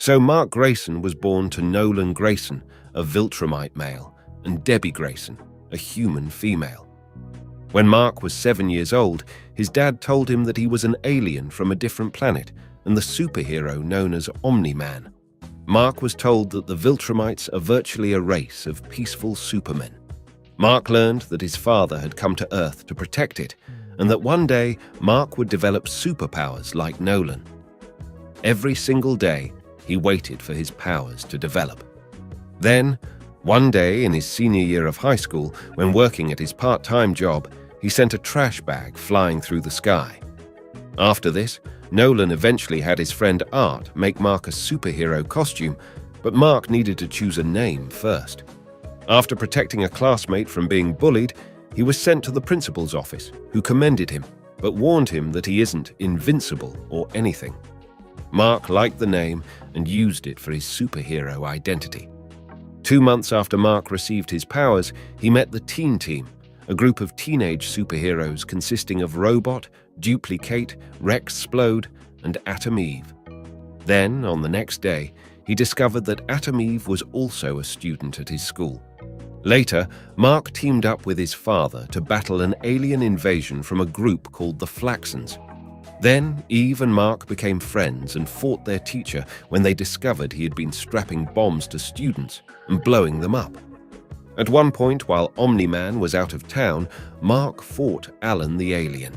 So Mark Grayson was born to Nolan Grayson, a Viltrumite male, and Debbie Grayson, a human female. When Mark was 7 years old, his dad told him that he was an alien from a different planet and the superhero known as Omni-Man. Mark was told that the Viltrumites are virtually a race of peaceful supermen. Mark learned that his father had come to Earth to protect it, and that one day Mark would develop superpowers like Nolan. Every single day, he waited for his powers to develop. Then, one day in his senior year of high school, when working at his part-time job, he sent a trash bag flying through the sky. After this, Nolan eventually had his friend Art make Mark a superhero costume, but Mark needed to choose a name first. After protecting a classmate from being bullied, he was sent to the principal's office, who commended him, but warned him that he isn't invincible or anything. Mark liked the name and used it for his superhero identity. 2 months after Mark received his powers, he met the Teen Team, a group of teenage superheroes consisting of Robot, Duplicate, Rexplode, and Atom Eve. Then, on the next day, he discovered that Atom Eve was also a student at his school. Later, Mark teamed up with his father to battle an alien invasion from a group called the Flaxons. Then, Eve and Mark became friends and fought their teacher when they discovered he had been strapping bombs to students and blowing them up. At one point, while Omni-Man was out of town, Mark fought Alan the alien.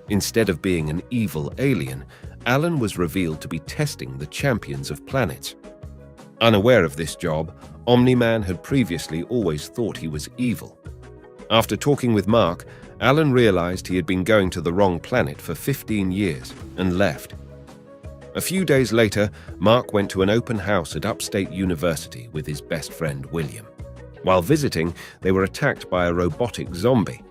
Instead of being an evil alien, Alan was revealed to be testing the champions of planets. Unaware of this job, Omni-Man had previously always thought he was evil. After talking with Mark, Alan realized he had been going to the wrong planet for 15 years and left. A few days later, Mark went to an open house at Upstate University with his best friend William. While visiting, they were attacked by a robotic zombie.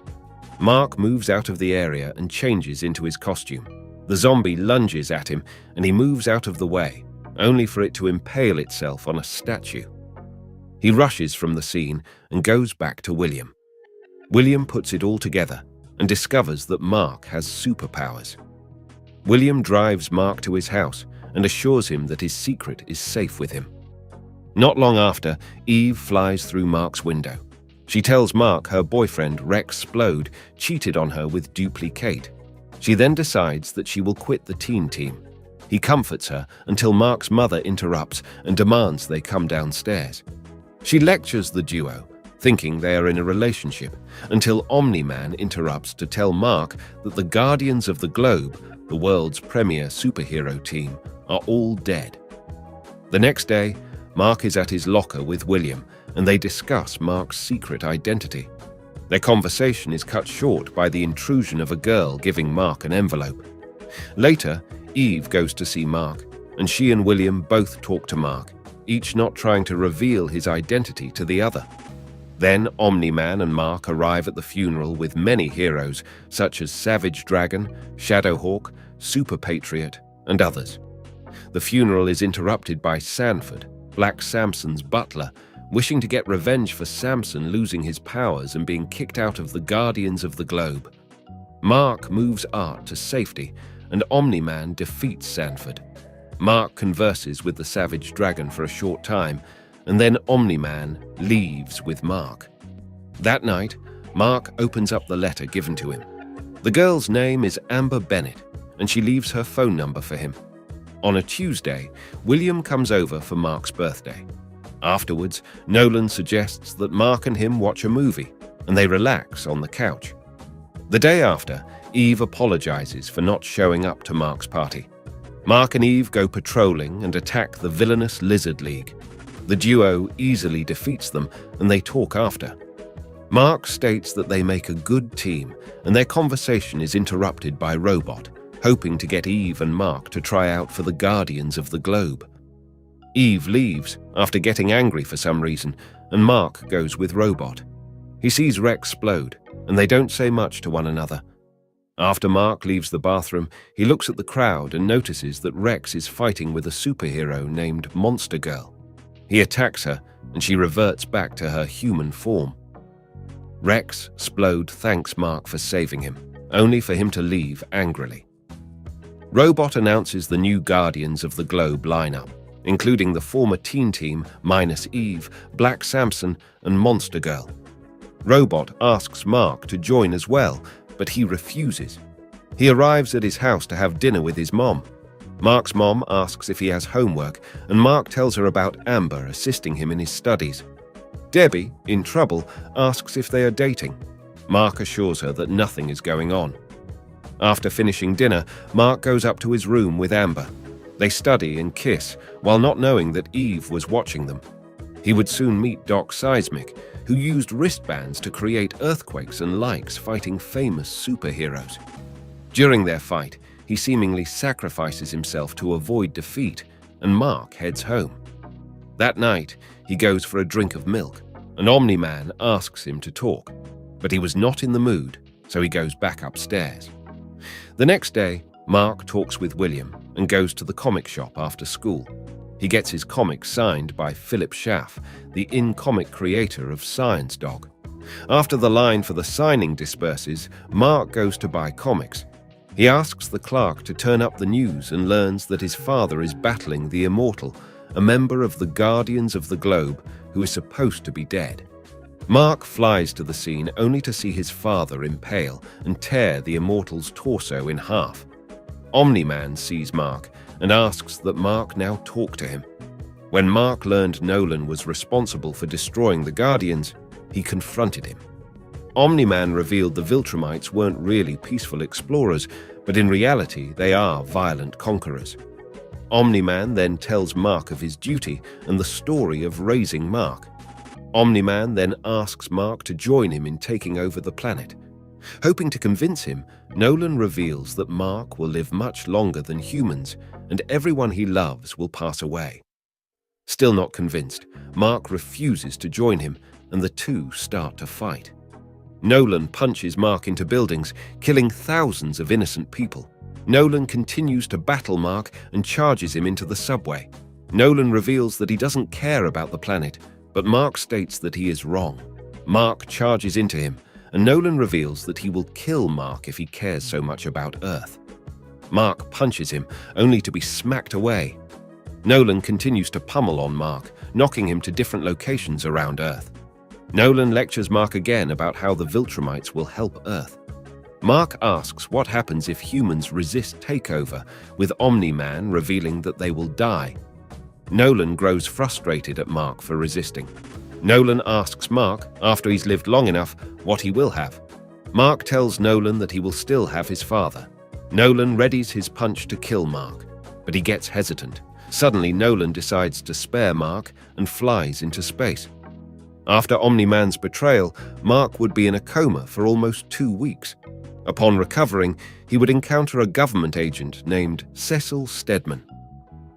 Mark moves out of the area and changes into his costume. The zombie lunges at him and he moves out of the way, only for it to impale itself on a statue. He rushes from the scene and goes back to William. William puts it all together and discovers that Mark has superpowers. William drives Mark to his house and assures him that his secret is safe with him. Not long after, Eve flies through Mark's window. She tells Mark her boyfriend, Rexplode, cheated on her with Duplicate. She then decides that she will quit the teen team. He comforts her until Mark's mother interrupts and demands they come downstairs. She lectures the duo, thinking they are in a relationship, until Omni-Man interrupts to tell Mark that the Guardians of the Globe, the world's premier superhero team, are all dead. The next day, Mark is at his locker with William, and they discuss Mark's secret identity. Their conversation is cut short by the intrusion of a girl giving Mark an envelope. Later, Eve goes to see Mark, and she and William both talk to Mark, each not trying to reveal his identity to the other. Then Omni-Man and Mark arrive at the funeral with many heroes, such as Savage Dragon, Shadowhawk, Super Patriot, and others. The funeral is interrupted by Sanford, Black Samson's butler, wishing to get revenge for Samson losing his powers and being kicked out of the Guardians of the Globe. Mark moves Art to safety, and Omni-Man defeats Sanford. Mark converses with the Savage Dragon for a short time, and then Omni-Man leaves with Mark. That night, Mark opens up the letter given to him. The girl's name is Amber Bennett, and she leaves her phone number for him. On a Tuesday, William comes over for Mark's birthday. Afterwards, Nolan suggests that Mark and him watch a movie, and they relax on the couch. The day after, Eve apologizes for not showing up to Mark's party. Mark and Eve go patrolling and attack the villainous Lizard League. The duo easily defeats them, and they talk after. Mark states that they make a good team, and their conversation is interrupted by Robot, hoping to get Eve and Mark to try out for the Guardians of the Globe. Eve leaves after getting angry for some reason, and Mark goes with Robot. He sees Rexplode, and they don't say much to one another. After Mark leaves the bathroom, he looks at the crowd and notices that Rex is fighting with a superhero named Monster Girl. He attacks her, and she reverts back to her human form. Rexplode thanks Mark for saving him, only for him to leave angrily. Robot announces the new Guardians of the Globe lineup. including the former teen team minus Eve, Black Samson, and Monster Girl. Robot asks Mark to join as well, but he refuses. He arrives at his house to have dinner with his mom. Mark's mom asks if he has homework, and Mark tells her about Amber assisting him in his studies. Debbie, in trouble, asks if they are dating. Mark assures her that nothing is going on. After finishing dinner, Mark goes up to his room with Amber. They study and kiss, while not knowing that Eve was watching them. He would soon meet Doc Seismic, who used wristbands to create earthquakes and likes fighting famous superheroes. During their fight, he seemingly sacrifices himself to avoid defeat, and Mark heads home. That night, he goes for a drink of milk. An Omni-Man asks him to talk, but he was not in the mood, so he goes back upstairs. The next day, Mark talks with William and goes to the comic shop after school. He gets his comic signed by Philip Schaff, the in-comic creator of Science Dog. After the line for the signing disperses, Mark goes to buy comics. He asks the clerk to turn up the news and learns that his father is battling the Immortal, a member of the Guardians of the Globe who is supposed to be dead. Mark flies to the scene only to see his father impale and tear the Immortal's torso in half. Omni-Man sees Mark and asks that Mark now talk to him. When Mark learned Nolan was responsible for destroying the Guardians, he confronted him. Omni-Man revealed the Viltrumites weren't really peaceful explorers, but in reality they are violent conquerors. Omni-Man then tells Mark of his duty and the story of raising Mark. Omni-Man then asks Mark to join him in taking over the planet. Hoping to convince him, Nolan reveals that Mark will live much longer than humans, and everyone he loves will pass away. Still not convinced, Mark refuses to join him, and the two start to fight. Nolan punches Mark into buildings, killing thousands of innocent people. Nolan continues to battle Mark and charges him into the subway. Nolan reveals that he doesn't care about the planet, but Mark states that he is wrong. Mark charges into him, and Nolan reveals that he will kill Mark if he cares so much about Earth. Mark punches him, only to be smacked away. Nolan continues to pummel on Mark, knocking him to different locations around Earth. Nolan lectures Mark again about how the Viltrumites will help Earth. Mark asks what happens if humans resist takeover, with Omni-Man revealing that they will die. Nolan grows frustrated at Mark for resisting. Nolan asks Mark, after he's lived long enough, what he will have. Mark tells Nolan that he will still have his father. Nolan readies his punch to kill Mark, but he gets hesitant. Suddenly, Nolan decides to spare Mark and flies into space. After Omni-Man's betrayal, Mark would be in a coma for almost 2 weeks. Upon recovering, he would encounter a government agent named Cecil Stedman.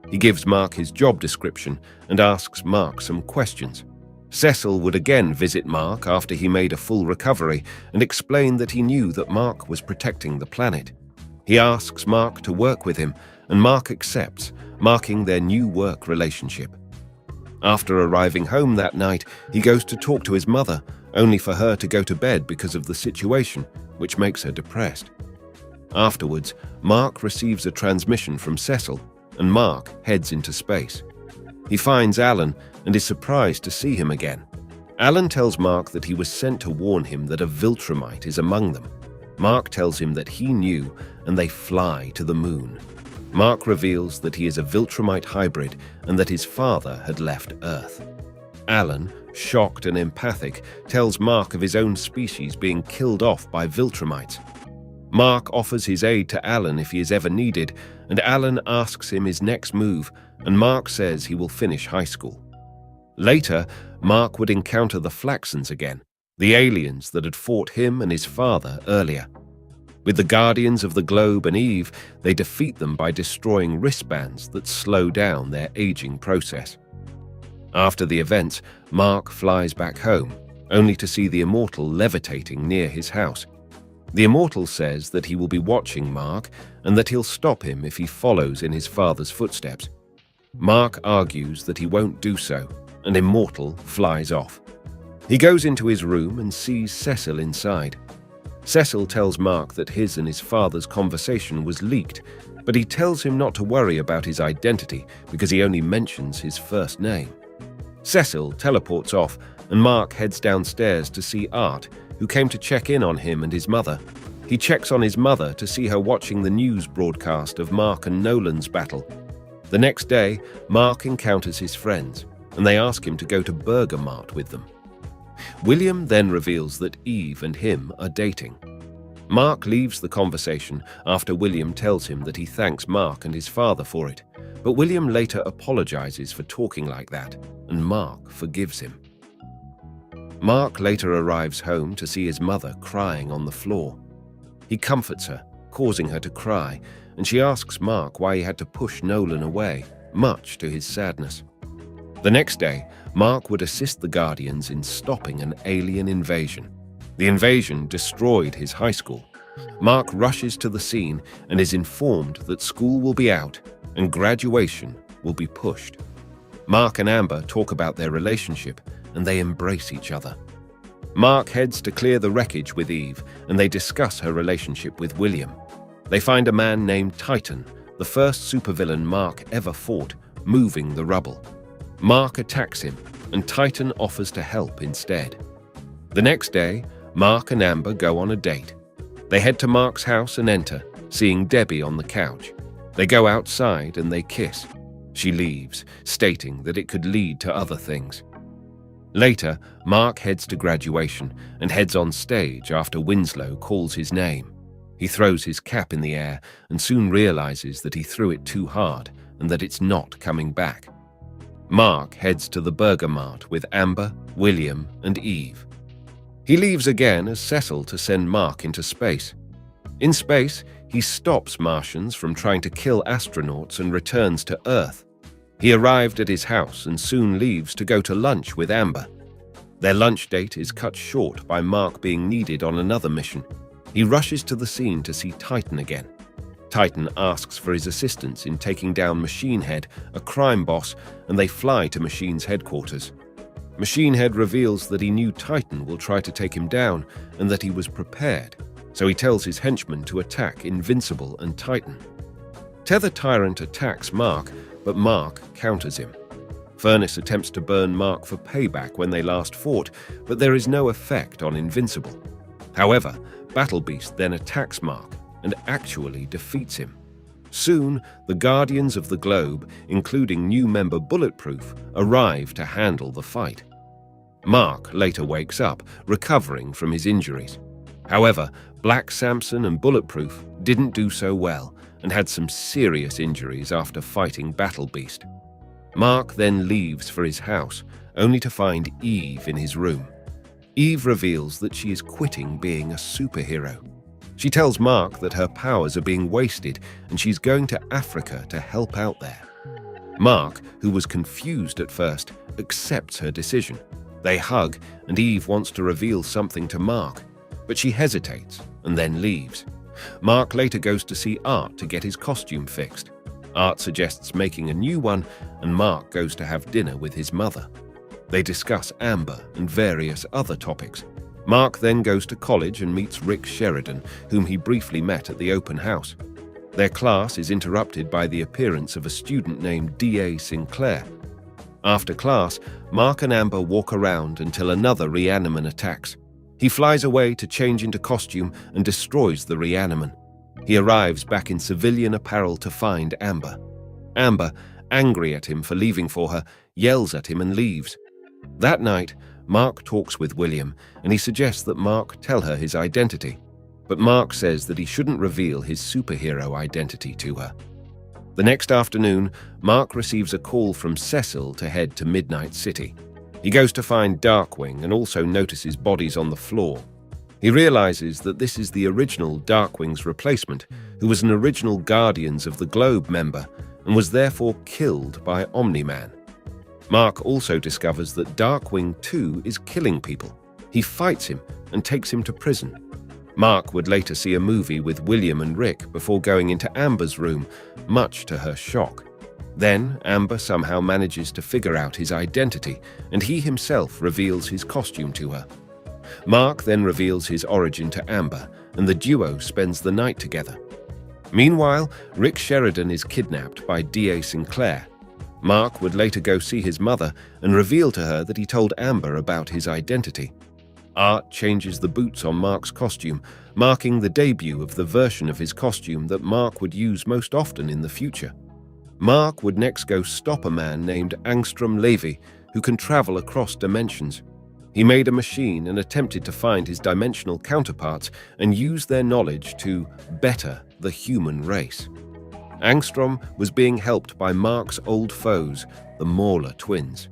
He gives Mark his job description and asks Mark some questions. Cecil would again visit Mark after he made a full recovery and explain that he knew that Mark was protecting the planet. He asks Mark to work with him, and Mark accepts, marking their new work relationship. After arriving home that night, he goes to talk to his mother, only for her to go to bed because of the situation, which makes her depressed. Afterwards, Mark receives a transmission from Cecil, and Mark heads into space. He finds Alan and is surprised to see him again. Alan tells Mark that he was sent to warn him that a Viltrumite is among them. Mark tells him that he knew, and they fly to the moon. Mark reveals that he is a Viltrumite hybrid and that his father had left Earth. Alan, shocked and empathic, tells Mark of his own species being killed off by Viltrumites. Mark offers his aid to Alan if he is ever needed, and Alan asks him his next move, and Mark says he will finish high school. Later, Mark would encounter the Flaxons again, the aliens that had fought him and his father earlier. With the Guardians of the Globe and Eve, they defeat them by destroying wristbands that slow down their aging process. After the events, Mark flies back home, only to see the Immortal levitating near his house. The Immortal says that he will be watching Mark and that he'll stop him if he follows in his father's footsteps. Mark argues that he won't do so, and Immortal flies off. He goes into his room and sees Cecil inside. Cecil tells Mark that his and his father's conversation was leaked, but he tells him not to worry about his identity because he only mentions his first name. Cecil teleports off, and Mark heads downstairs to see Art, who came to check in on him and his mother. He checks on his mother to see her watching the news broadcast of Mark and Nolan's battle. The next day, Mark encounters his friends, and they ask him to go to Burger Mart with them. William then reveals that Eve and him are dating. Mark leaves the conversation after William tells him that he thanks Mark and his father for it, but William later apologizes for talking like that, and Mark forgives him. Mark later arrives home to see his mother crying on the floor. He comforts her, causing her to cry, and she asks Mark why he had to push Nolan away, much to his sadness. The next day, Mark would assist the Guardians in stopping an alien invasion. The invasion destroyed his high school. Mark rushes to the scene and is informed that school will be out and graduation will be pushed. Mark and Amber talk about their relationship and they embrace each other. Mark heads to clear the wreckage with Eve and they discuss her relationship with William. They find a man named Titan, the first supervillain Mark ever fought, moving the rubble. Mark attacks him and Titan offers to help instead. The next day, Mark and Amber go on a date. They head to Mark's house and enter, seeing Debbie on the couch. They go outside and they kiss. She leaves, stating that it could lead to other things. Later, Mark heads to graduation and heads on stage after Winslow calls his name. He throws his cap in the air and soon realizes that he threw it too hard and that it's not coming back. Mark heads to the Burger Mart with Amber, William, and Eve. He leaves again as Cecil to send Mark into space. In space, he stops Martians from trying to kill astronauts and returns to Earth. He arrived at his house and soon leaves to go to lunch with Amber. Their lunch date is cut short by Mark being needed on another mission. He rushes to the scene to see Titan again. Titan asks for his assistance in taking down Machine Head, a crime boss, and they fly to Machine's headquarters. Machine Head reveals that he knew Titan will try to take him down and that he was prepared, so he tells his henchmen to attack Invincible and Titan. Tether Tyrant attacks Mark, but Mark counters him. Furnace attempts to burn Mark for payback when they last fought, but there is no effect on Invincible. However, Battle Beast then attacks Mark and actually defeats him. Soon, the Guardians of the Globe, including new member Bulletproof, arrive to handle the fight. Mark later wakes up, recovering from his injuries. However, Black Samson and Bulletproof didn't do so well and had some serious injuries after fighting Battle Beast. Mark then leaves for his house, only to find Eve in his room. Eve reveals that she is quitting being a superhero. She tells Mark that her powers are being wasted and she's going to Africa to help out there. Mark, who was confused at first, accepts her decision. They hug and Eve wants to reveal something to Mark, but she hesitates and then leaves. Mark later goes to see Art to get his costume fixed. Art suggests making a new one and Mark goes to have dinner with his mother. They discuss Amber and various other topics. Mark then goes to college and meets Rick Sheridan, whom he briefly met at the open house. Their class is interrupted by the appearance of a student named D.A. Sinclair. After class, Mark and Amber walk around until another Reaniman attacks. He flies away to change into costume and destroys the Reaniman. He arrives back in civilian apparel to find Amber. Amber, angry at him for leaving for her, yells at him and leaves. That night, Mark talks with William and he suggests that Mark tell her his identity, but Mark says that he shouldn't reveal his superhero identity to her. The next afternoon, Mark receives a call from Cecil to head to Midnight City. He goes to find Darkwing and also notices bodies on the floor. He realizes that this is the original Darkwing's replacement, who was an original Guardians of the Globe member and was therefore killed by Omni-Man. Mark also discovers that Darkwing 2 is killing people. He fights him and takes him to prison. Mark would later see a movie with William and Rick before going into Amber's room, much to her shock. Then, Amber somehow manages to figure out his identity, and he himself reveals his costume to her. Mark then reveals his origin to Amber, and the duo spends the night together. Meanwhile, Rick Sheridan is kidnapped by DA Sinclair. Mark would later go see his mother and reveal to her that he told Amber about his identity. Art changes the boots on Mark's costume, marking the debut of the version of his costume that Mark would use most often in the future. Mark would next go stop a man named Angstrom Levy, who can travel across dimensions. He made a machine and attempted to find his dimensional counterparts and use their knowledge to better the human race. Angstrom was being helped by Mark's old foes, the Mauler twins.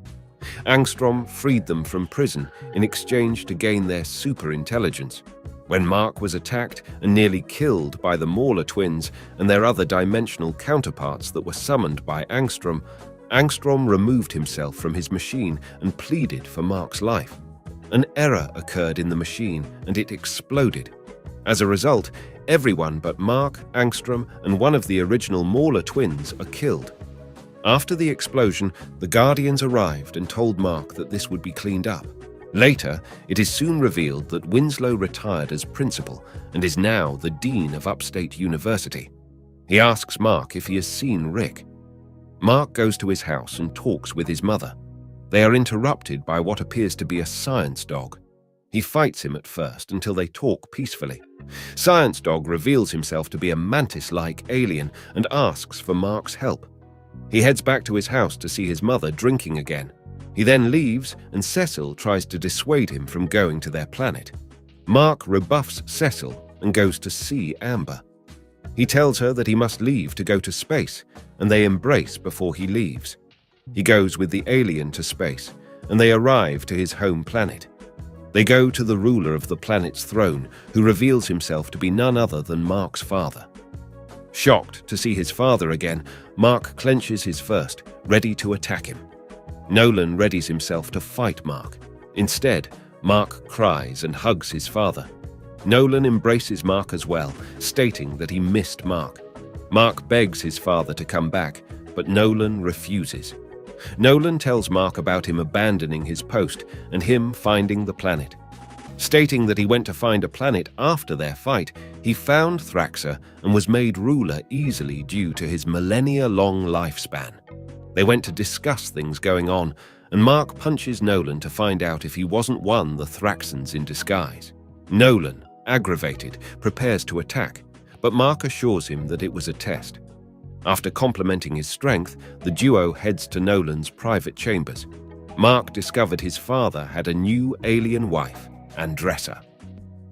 Angstrom freed them from prison in exchange to gain their super-intelligence. When Mark was attacked and nearly killed by the Mauler twins and their other dimensional counterparts that were summoned by Angstrom, Angstrom removed himself from his machine and pleaded for Mark's life. An error occurred in the machine and it exploded. As a result, everyone but Mark, Angstrom, and one of the original Mauler twins are killed. After the explosion, the Guardians arrived and told Mark that this would be cleaned up. Later, it is soon revealed that Winslow retired as principal and is now the dean of Upstate University. He asks Mark if he has seen Rick. Mark goes to his house and talks with his mother. They are interrupted by what appears to be a science dog. He fights him at first until they talk peacefully. Science Dog reveals himself to be a mantis-like alien and asks for Mark's help. He heads back to his house to see his mother drinking again. He then leaves and Cecil tries to dissuade him from going to their planet. Mark rebuffs Cecil and goes to see Amber. He tells her that he must leave to go to space, and they embrace before he leaves. He goes with the alien to space, and they arrive to his home planet. They go to the ruler of the planet's throne, who reveals himself to be none other than Mark's father. Shocked to see his father again, Mark clenches his fist, ready to attack him. Nolan readies himself to fight Mark. Instead, Mark cries and hugs his father. Nolan embraces Mark as well, stating that he missed Mark. Mark begs his father to come back, but Nolan refuses. Nolan tells Mark about him abandoning his post and him finding the planet. Stating that he went to find a planet after their fight, he found Thraxer and was made ruler easily due to his millennia-long lifespan. They went to discuss things going on, and Mark punches Nolan to find out if he wasn't one the Thraxans in disguise. Nolan, aggravated, prepares to attack, but Mark assures him that it was a test. After complimenting his strength, the duo heads to Nolan's private chambers. Mark discovered his father had a new alien wife, Anissa.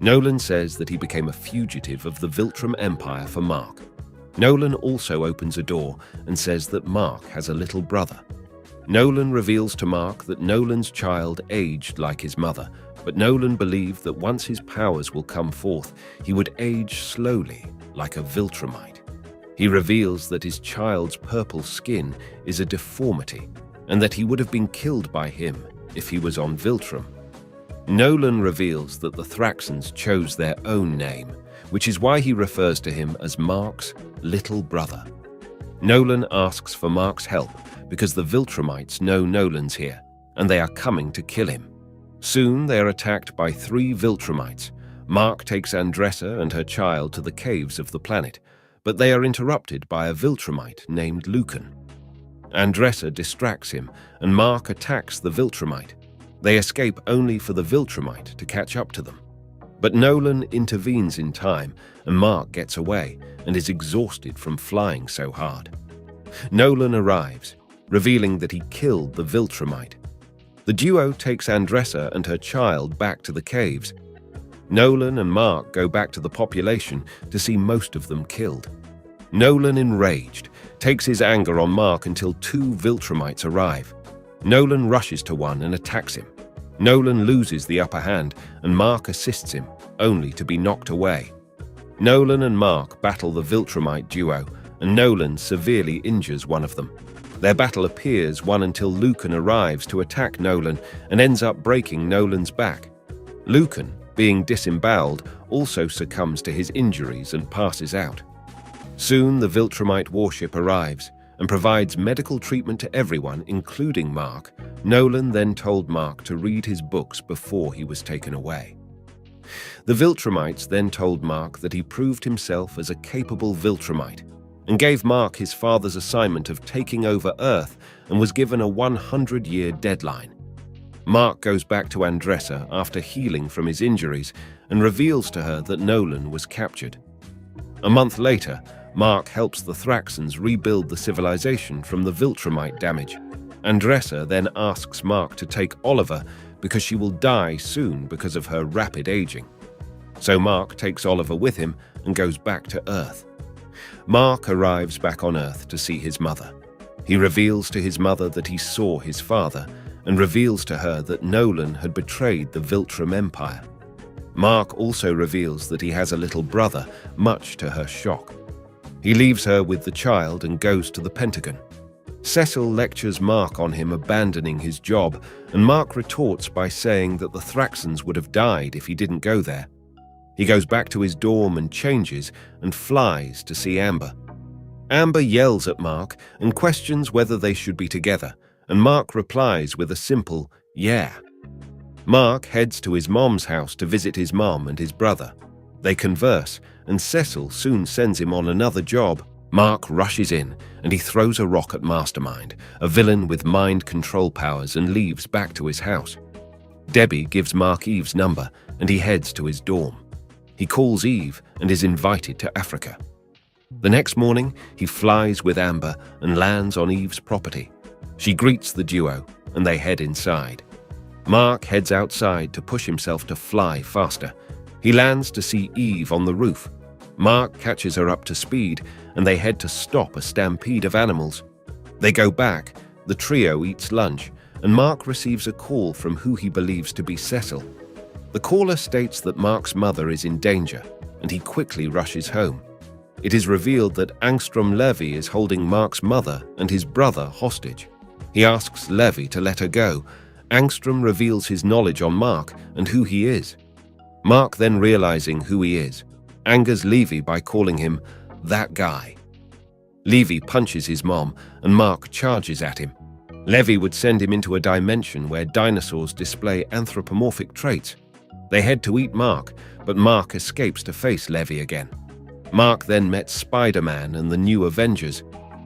Nolan says that he became a fugitive of the Viltrum Empire for Mark. Nolan also opens a door and says that Mark has a little brother. Nolan reveals to Mark that Nolan's child aged like his mother, but Nolan believed that once his powers will come forth, he would age slowly, like a Viltrumite. He reveals that his child's purple skin is a deformity, and that he would have been killed by him if he was on Viltrum. Nolan reveals that the Thraxans chose their own name, which is why he refers to him as Mark's little brother. Nolan asks for Mark's help because the Viltrumites know Nolan's here, and they are coming to kill him. Soon they are attacked by 3 Viltrumites. Mark takes Anissa and her child to the caves of the planet, but they are interrupted by a Viltrumite named Lucan. Anissa distracts him, and Mark attacks the Viltrumite. They escape only for the Viltrumite to catch up to them. But Nolan intervenes in time, and Mark gets away and is exhausted from flying so hard. Nolan arrives, revealing that he killed the Viltrumite. The duo takes Anissa and her child back to the caves. Nolan and Mark go back to the population to see most of them killed. Nolan, enraged, takes his anger on Mark until 2 Viltrumites arrive. Nolan rushes to one and attacks him. Nolan loses the upper hand, and Mark assists him, only to be knocked away. Nolan and Mark battle the Viltrumite duo, and Nolan severely injures one of them. Their battle appears one until Lucan arrives to attack Nolan and ends up breaking Nolan's back. Lucan, being disemboweled, also succumbs to his injuries and passes out. Soon the Viltrumite warship arrives and provides medical treatment to everyone, including Mark. Nolan then told Mark to read his books before he was taken away. The Viltrumites then told Mark that he proved himself as a capable Viltrumite and gave Mark his father's assignment of taking over Earth and was given a 100-year deadline. Mark goes back to Andressa after healing from his injuries and reveals to her that Nolan was captured. A month later, Mark helps the Thraxans rebuild the civilization from the Viltrumite damage. Andressa then asks Mark to take Oliver because she will die soon because of her rapid aging. So Mark takes Oliver with him and goes back to Earth. Mark arrives back on Earth to see his mother. He reveals to his mother that he saw his father and reveals to her that Nolan had betrayed the Viltrum Empire. Mark also reveals that he has a little brother, much to her shock. He leaves her with the child and goes to the Pentagon. Cecil lectures Mark on him abandoning his job, and Mark retorts by saying that the Thraxans would have died if he didn't go there. He goes back to his dorm and changes and flies to see Amber. Amber yells at Mark and questions whether they should be together, and Mark replies with a simple, "Yeah." Mark heads to his mom's house to visit his mom and his brother. They converse, and Cecil soon sends him on another job. Mark rushes in, and he throws a rock at Mastermind, a villain with mind control powers, and leaves back to his house. Debbie gives Mark Eve's number, and he heads to his dorm. He calls Eve and is invited to Africa. The next morning, he flies with Amber and lands on Eve's property. She greets the duo, and they head inside. Mark heads outside to push himself to fly faster. He lands to see Eve on the roof. Mark catches her up to speed, and they head to stop a stampede of animals. They go back, the trio eats lunch, and Mark receives a call from who he believes to be Cecil. The caller states that Mark's mother is in danger, and he quickly rushes home. It is revealed that Angstrom Levy is holding Mark's mother and his brother hostage. He asks Levy to let her go. Angstrom reveals his knowledge on Mark and who he is. Mark, then realizing who he is, angers Levy by calling him that guy. Levy punches his mom, and Mark charges at him. Levy would send him into a dimension where dinosaurs display anthropomorphic traits. They head to eat Mark, but Mark escapes to face Levy again. Mark then met Spider-Man and the new Avengers.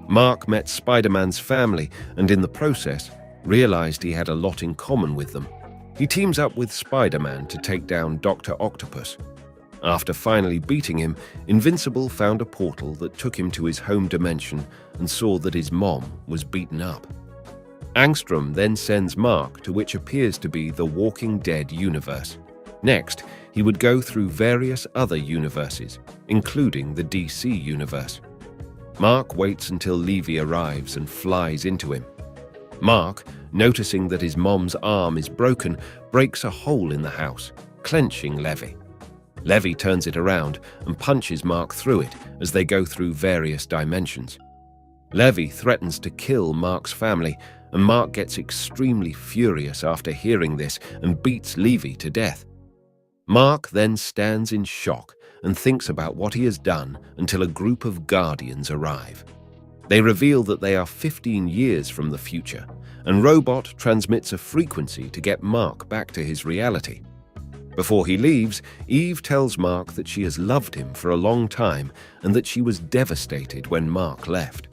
Mark met Spider-Man's family and in the process realized he had a lot in common with them. He teams up with Spider-Man to take down Dr. Octopus. After finally beating him, Invincible found a portal that took him to his home dimension and saw that his mom was beaten up. Angstrom then sends Mark to which appears to be the Walking Dead universe. Next, he would go through various other universes, including the DC universe. Mark waits until Levy arrives and flies into him. Mark, noticing that his mom's arm is broken, breaks a hole in the house, clenching Levy. Levy turns it around and punches Mark through it as they go through various dimensions. Levy threatens to kill Mark's family, and Mark gets extremely furious after hearing this and beats Levy to death. Mark then stands in shock and thinks about what he has done until a group of Guardians arrive. They reveal that they are 15 years from the future, and Robot transmits a frequency to get Mark back to his reality. Before he leaves, Eve tells Mark that she has loved him for a long time and that she was devastated when Mark left.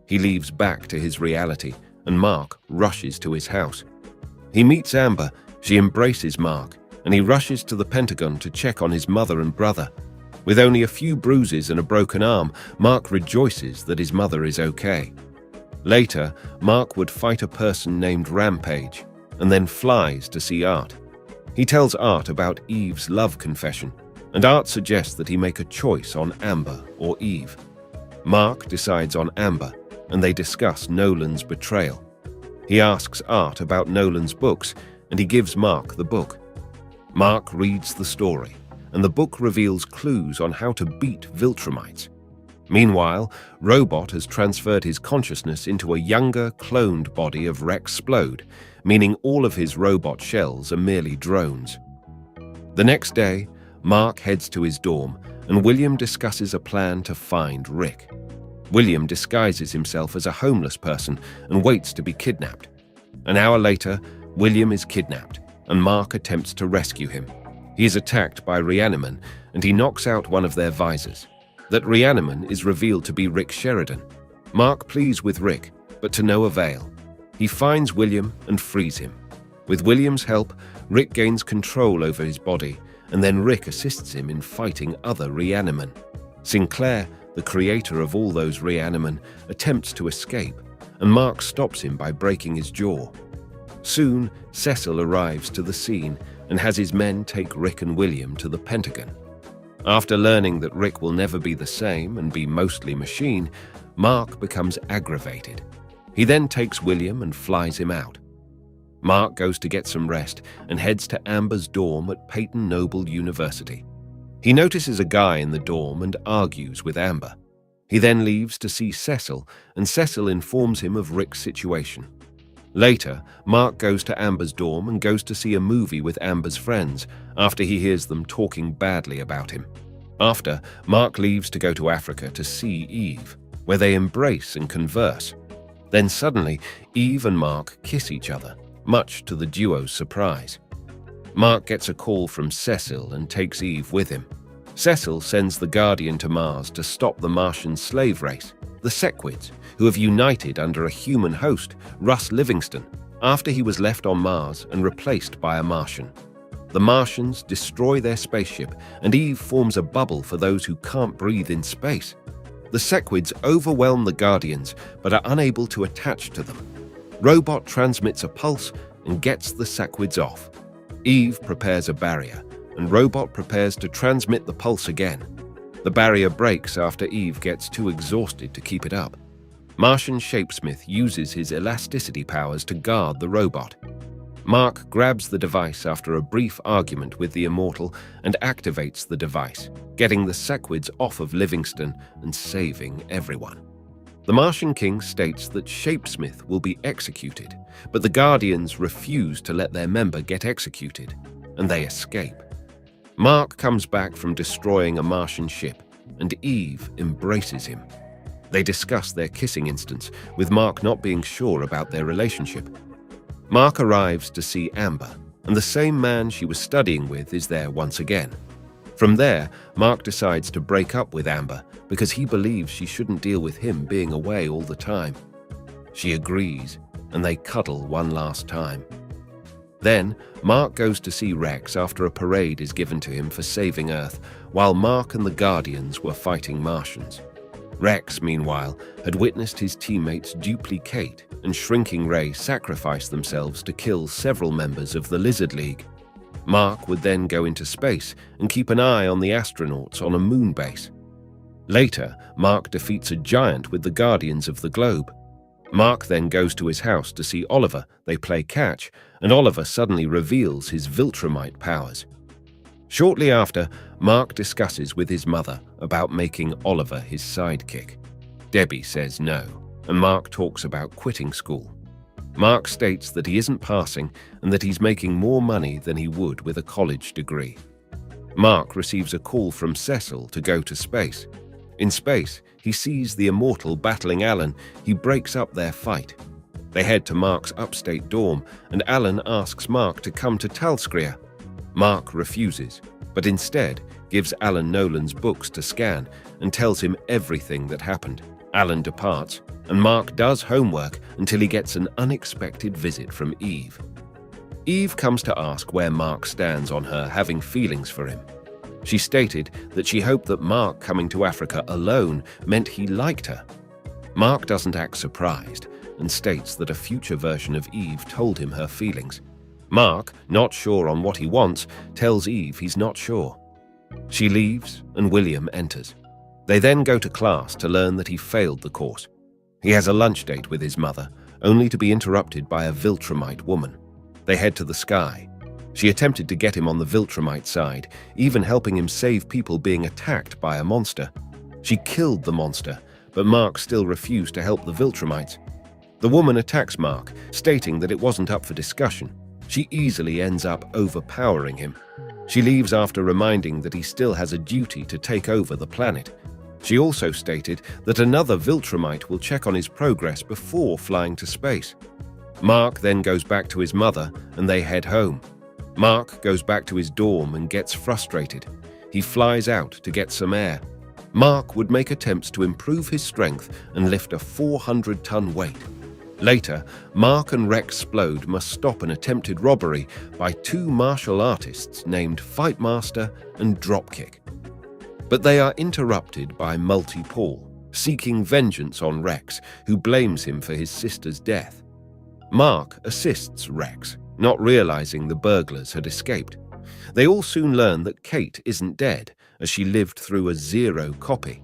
He leaves back to his reality, and Mark rushes to his house. He meets Amber, she embraces Mark, and he rushes to the Pentagon to check on his mother and brother. With only a few bruises and a broken arm, Mark rejoices that his mother is okay. Later, Mark would fight a person named Rampage, and then flies to see Art. He tells Art about Eve's love confession, and Art suggests that he make a choice on Amber or Eve. Mark decides on Amber, and they discuss Nolan's betrayal. He asks Art about Nolan's books, and he gives Mark the book. Mark reads the story, and the book reveals clues on how to beat Viltrumites. Meanwhile, Robot has transferred his consciousness into a younger, cloned body of Rexplode, meaning all of his robot shells are merely drones. The next day, Mark heads to his dorm, and William discusses a plan to find Rick. William disguises himself as a homeless person and waits to be kidnapped. An hour later, William is kidnapped, and Mark attempts to rescue him. He is attacked by Reaniman, and he knocks out one of their visors. That Reaniman is revealed to be Rick Sheridan. Mark pleads with Rick, but to no avail. He finds William and frees him. With William's help, Rick gains control over his body, and then Rick assists him in fighting other Reaniman. Sinclair, the creator of all those Reaniman, attempts to escape, and Mark stops him by breaking his jaw. Soon, Cecil arrives to the scene and has his men take Rick and William to the Pentagon. After learning that Rick will never be the same and be mostly machine, Mark becomes aggravated. He then takes William and flies him out. Mark goes to get some rest and heads to Amber's dorm at Peyton Noble University. He notices a guy in the dorm and argues with Amber. He then leaves to see Cecil, and Cecil informs him of Rick's situation. Later, Mark goes to Amber's dorm and goes to see a movie with Amber's friends after he hears them talking badly about him. After, Mark leaves to go to Africa to see Eve, where they embrace and converse. Then suddenly, Eve and Mark kiss each other, much to the duo's surprise. Mark gets a call from Cecil and takes Eve with him. Cecil sends the Guardian to Mars to stop the Martian slave race, the Sequids, who have united under a human host, Russ Livingston, after he was left on Mars and replaced by a Martian. The Martians destroy their spaceship, and Eve forms a bubble for those who can't breathe in space. The Sequids overwhelm the Guardians, but are unable to attach to them. Robot transmits a pulse and gets the Sequids off. Eve prepares a barrier, and Robot prepares to transmit the pulse again. The barrier breaks after Eve gets too exhausted to keep it up. Martian Shapesmith uses his elasticity powers to guard the robot. Mark grabs the device after a brief argument with the Immortal and activates the device, getting the Sequids off of Livingston and saving everyone. The Martian King states that Shapesmith will be executed, but the Guardians refuse to let their member get executed, and they escape. Mark comes back from destroying a Martian ship, and Eve embraces him. They discuss their kissing instance, with Mark not being sure about their relationship. Mark arrives to see Amber, and the same man she was studying with is there once again. From there, Mark decides to break up with Amber because he believes she shouldn't deal with him being away all the time. She agrees, and they cuddle one last time. Then, Mark goes to see Rex after a parade is given to him for saving Earth, while Mark and the Guardians were fighting Martians. Rex, meanwhile, had witnessed his teammates duplicate and Shrinking Ray sacrifice themselves to kill several members of the Lizard League. Mark would then go into space and keep an eye on the astronauts on a moon base. Later, Mark defeats a giant with the Guardians of the Globe. Mark then goes to his house to see Oliver. They play catch, and Oliver suddenly reveals his Viltrumite powers. Shortly after, Mark discusses with his mother about making Oliver his sidekick. Debbie says no, and Mark talks about quitting school. Mark states that he isn't passing and that he's making more money than he would with a college degree. Mark receives a call from Cecil to go to space. In space, he sees the Immortal battling Alan. He breaks up their fight. They head to Mark's upstate dorm, and Alan asks Mark to come to Talescria. Mark refuses, but instead gives Alan Nolan's books to scan and tells him everything that happened. Alan departs, and Mark does homework until he gets an unexpected visit from Eve. Eve comes to ask where Mark stands on her having feelings for him. She stated that she hoped that Mark coming to Africa alone meant he liked her. Mark doesn't act surprised and states that a future version of Eve told him her feelings. Mark, not sure on what he wants, tells Eve he's not sure. She leaves and William enters. They then go to class to learn that he failed the course. He has a lunch date with his mother, only to be interrupted by a Viltrumite woman. They head to the sky. She attempted to get him on the Viltrumite side, even helping him save people being attacked by a monster. She killed the monster, but Mark still refused to help the Viltrumites. The woman attacks Mark, stating that it wasn't up for discussion. She easily ends up overpowering him. She leaves after reminding that he still has a duty to take over the planet. She also stated that another Viltrumite will check on his progress before flying to space. Mark then goes back to his mother and they head home. Mark goes back to his dorm and gets frustrated. He flies out to get some air. Mark would make attempts to improve his strength and lift a 400-ton weight. Later, Mark and Rex Splode must stop an attempted robbery by two martial artists named Fightmaster and Dropkick. But they are interrupted by Multi-Paul, seeking vengeance on Rex, who blames him for his sister's death. Mark assists Rex, not realizing the burglars had escaped. They all soon learn that Kate isn't dead, as she lived through a zero copy.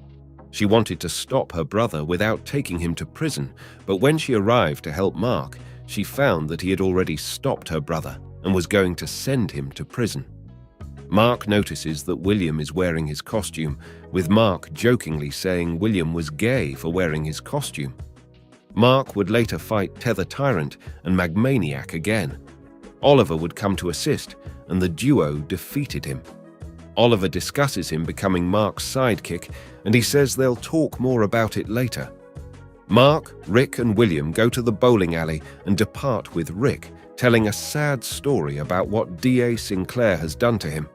She wanted to stop her brother without taking him to prison, but when she arrived to help Mark, she found that he had already stopped her brother and was going to send him to prison. Mark notices that William is wearing his costume, with Mark jokingly saying William was gay for wearing his costume. Mark would later fight Tether Tyrant and Magmaniac again. Oliver would come to assist, and the duo defeated him. Oliver discusses him becoming Mark's sidekick, and he says they'll talk more about it later. Mark, Rick, and William go to the bowling alley and depart with Rick, telling a sad story about what D.A. Sinclair has done to him.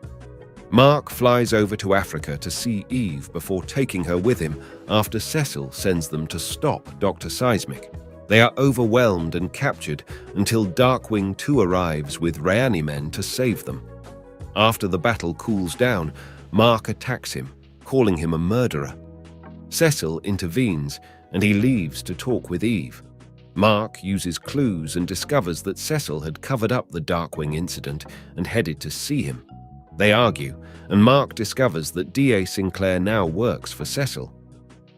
Mark flies over to Africa to see Eve before taking her with him after Cecil sends them to stop Dr. Seismic. They are overwhelmed and captured until Darkwing 2 arrives with Reanimen to save them. After the battle cools down, Mark attacks him, calling him a murderer. Cecil intervenes, and he leaves to talk with Eve. Mark uses clues and discovers that Cecil had covered up the Darkwing incident and headed to see him. They argue, and Mark discovers that D.A. Sinclair now works for Cecil.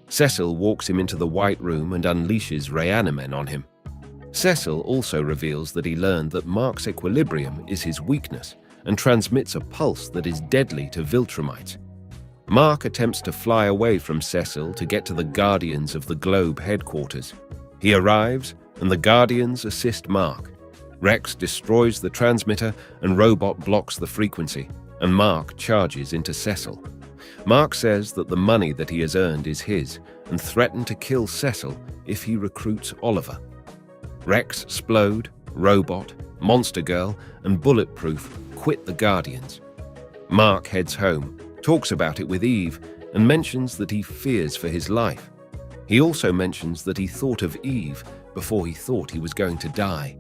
Cecil walks him into the White Room and unleashes Reanimen on him. Cecil also reveals that he learned that Mark's equilibrium is his weakness and transmits a pulse that is deadly to Viltrumites. Mark attempts to fly away from Cecil to get to the Guardians of the Globe headquarters. He arrives, and the Guardians assist Mark. Rex destroys the transmitter, and Robot blocks the frequency, and Mark charges into Cecil. Mark says that the money that he has earned is his, and threatens to kill Cecil if he recruits Oliver. Rex, Splode, Robot, Monster Girl, and Bulletproof quit the Guardians. Mark heads home, talks about it with Eve, and mentions that he fears for his life. He also mentions that he thought of Eve before he thought he was going to die.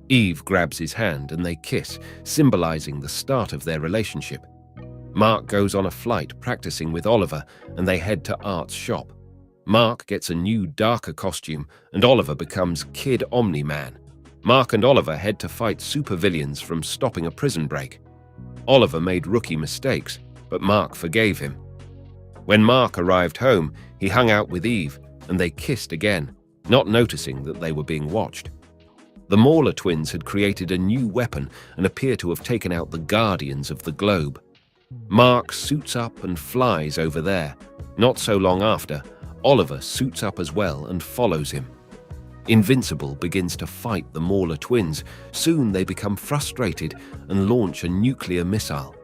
Eve grabs his hand and they kiss, symbolizing the start of their relationship. Mark goes on a flight practicing with Oliver, and they head to Art's shop. Mark gets a new, darker costume, and Oliver becomes Kid Omni-Man. Mark and Oliver head to fight supervillains from stopping a prison break. Oliver made rookie mistakes, but Mark forgave him. When Mark arrived home, he hung out with Eve, and they kissed again, not noticing that they were being watched. The Mauler twins had created a new weapon and appear to have taken out the Guardians of the Globe. Mark suits up and flies over there. Not so long after, Oliver suits up as well and follows him. Invincible begins to fight the Mauler twins. Soon they become frustrated and launch a nuclear missile.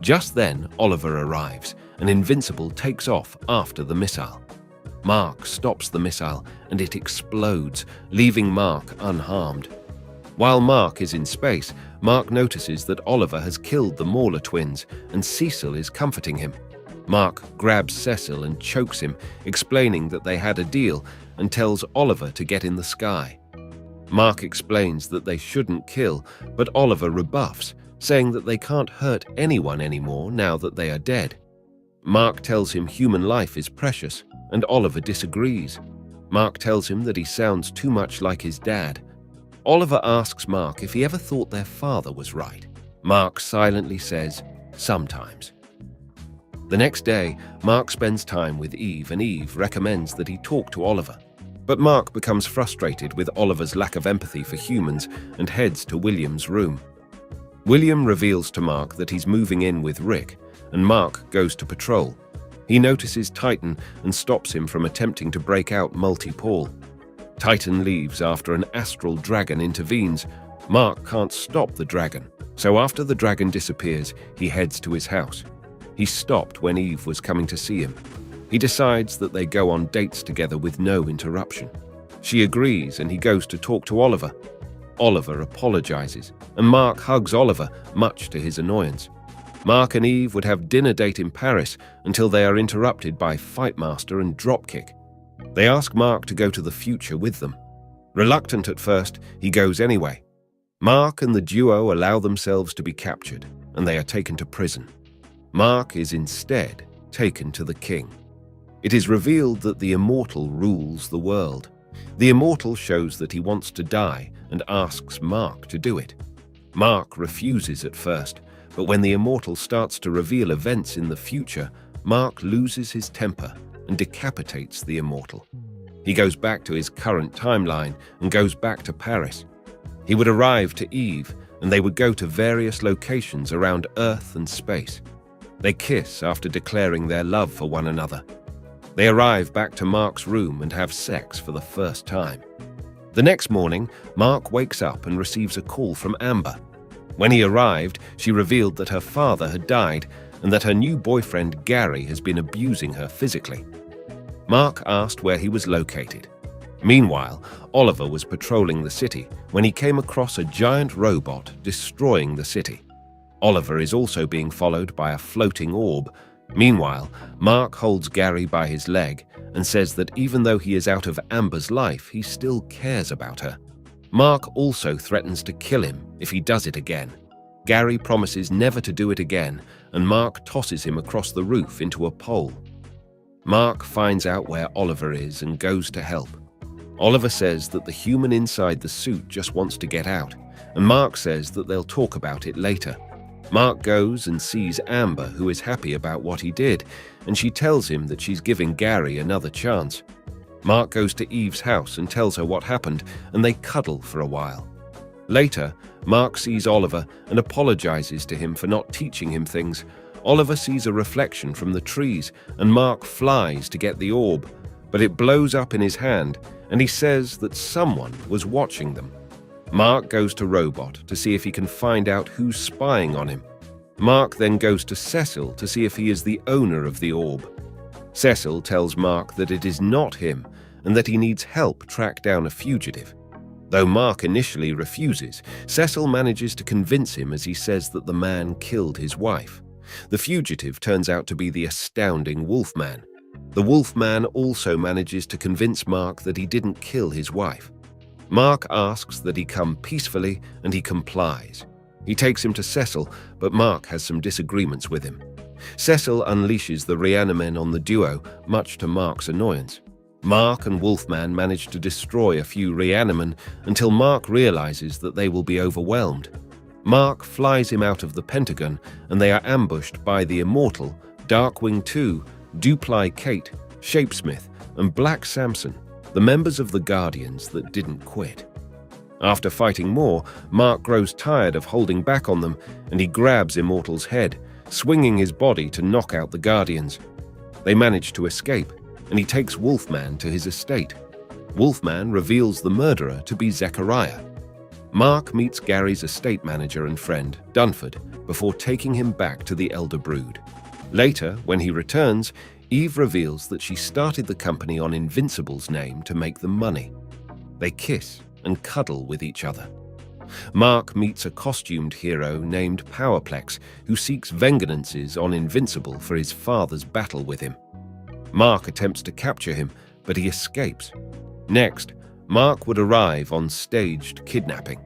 Just then, Oliver arrives, and Invincible takes off after the missile. Mark stops the missile, and it explodes, leaving Mark unharmed. While Mark is in space, Mark notices that Oliver has killed the Mauler twins, and Cecil is comforting him. Mark grabs Cecil and chokes him, explaining that they had a deal, and tells Oliver to get in the sky. Mark explains that they shouldn't kill, but Oliver rebuffs, saying that they can't hurt anyone anymore now that they are dead. Mark tells him human life is precious, and Oliver disagrees. Mark tells him that he sounds too much like his dad. Oliver asks Mark if he ever thought their father was right. Mark silently says, sometimes. The next day, Mark spends time with Eve, and Eve recommends that he talk to Oliver. But Mark becomes frustrated with Oliver's lack of empathy for humans and heads to William's room. William reveals to Mark that he's moving in with Rick, and Mark goes to patrol. He notices Titan and stops him from attempting to break out Multi-Paul. Titan leaves after an astral dragon intervenes. Mark can't stop the dragon, so after the dragon disappears, he heads to his house. He stopped when Eve was coming to see him. He decides that they go on dates together with no interruption. She agrees, and he goes to talk to Oliver. Oliver apologizes, and Mark hugs Oliver, much to his annoyance. Mark and Eve would have dinner date in Paris until they are interrupted by Fightmaster and Dropkick. They ask Mark to go to the future with them. Reluctant at first, he goes anyway. Mark and the duo allow themselves to be captured, and they are taken to prison. Mark is instead taken to the king. It is revealed that the Immortal rules the world. The Immortal shows that he wants to die and asks Mark to do it. Mark refuses at first, but when the Immortal starts to reveal events in the future, Mark loses his temper and decapitates the Immortal. He goes back to his current timeline and goes back to Paris. He would arrive to Eve, and they would go to various locations around Earth and space. They kiss after declaring their love for one another. They arrive back to Mark's room and have sex for the first time. The next morning, Mark wakes up and receives a call from Amber. When he arrived, she revealed that her father had died and that her new boyfriend Gary has been abusing her physically. Mark asked where he was located. Meanwhile, Oliver was patrolling the city when he came across a giant robot destroying the city. Oliver is also being followed by a floating orb. Meanwhile, Mark holds Gary by his leg and says that even though he is out of Amber's life, he still cares about her. Mark also threatens to kill him if he does it again. Gary promises never to do it again, and Mark tosses him across the roof into a pole. Mark finds out where Oliver is and goes to help. Oliver says that the human inside the suit just wants to get out, and Mark says that they'll talk about it later. Mark goes and sees Amber, who is happy about what he did, and she tells him that she's giving Gary another chance. Mark goes to Eve's house and tells her what happened, and they cuddle for a while. Later, Mark sees Oliver and apologizes to him for not teaching him things. Oliver sees a reflection from the trees, and Mark flies to get the orb, but it blows up in his hand, and he says that someone was watching them. Mark goes to Robot to see if he can find out who's spying on him. Mark then goes to Cecil to see if he is the owner of the orb. Cecil tells Mark that it is not him and that he needs help track down a fugitive. Though Mark initially refuses, Cecil manages to convince him as he says that the man killed his wife. The fugitive turns out to be the astounding Wolfman. The Wolfman also manages to convince Mark that he didn't kill his wife. Mark asks that he come peacefully, and he complies. He takes him to Cecil, but Mark has some disagreements with him. Cecil unleashes the Reanimen on the duo, much to Mark's annoyance. Mark and Wolfman manage to destroy a few Reanimen until Mark realizes that they will be overwhelmed. Mark flies him out of the Pentagon, and they are ambushed by the Immortal, Darkwing 2, Dupli Kate, Shapesmith, and Black Samson, the members of the Guardians that didn't quit. After fighting more, Mark grows tired of holding back on them, and he grabs Immortal's head, swinging his body to knock out the Guardians. They manage to escape, and he takes Wolfman to his estate. Wolfman reveals the murderer to be Zechariah. Mark meets Gary's estate manager and friend, Dunford, before taking him back to the Elder Brood. Later, when he returns, Eve reveals that she started the company on Invincible's name to make them money. They kiss and cuddle with each other. Mark meets a costumed hero named Powerplex, who seeks vengeances on Invincible for his father's battle with him. Mark attempts to capture him, but he escapes. Next, Mark would arrive on staged kidnapping.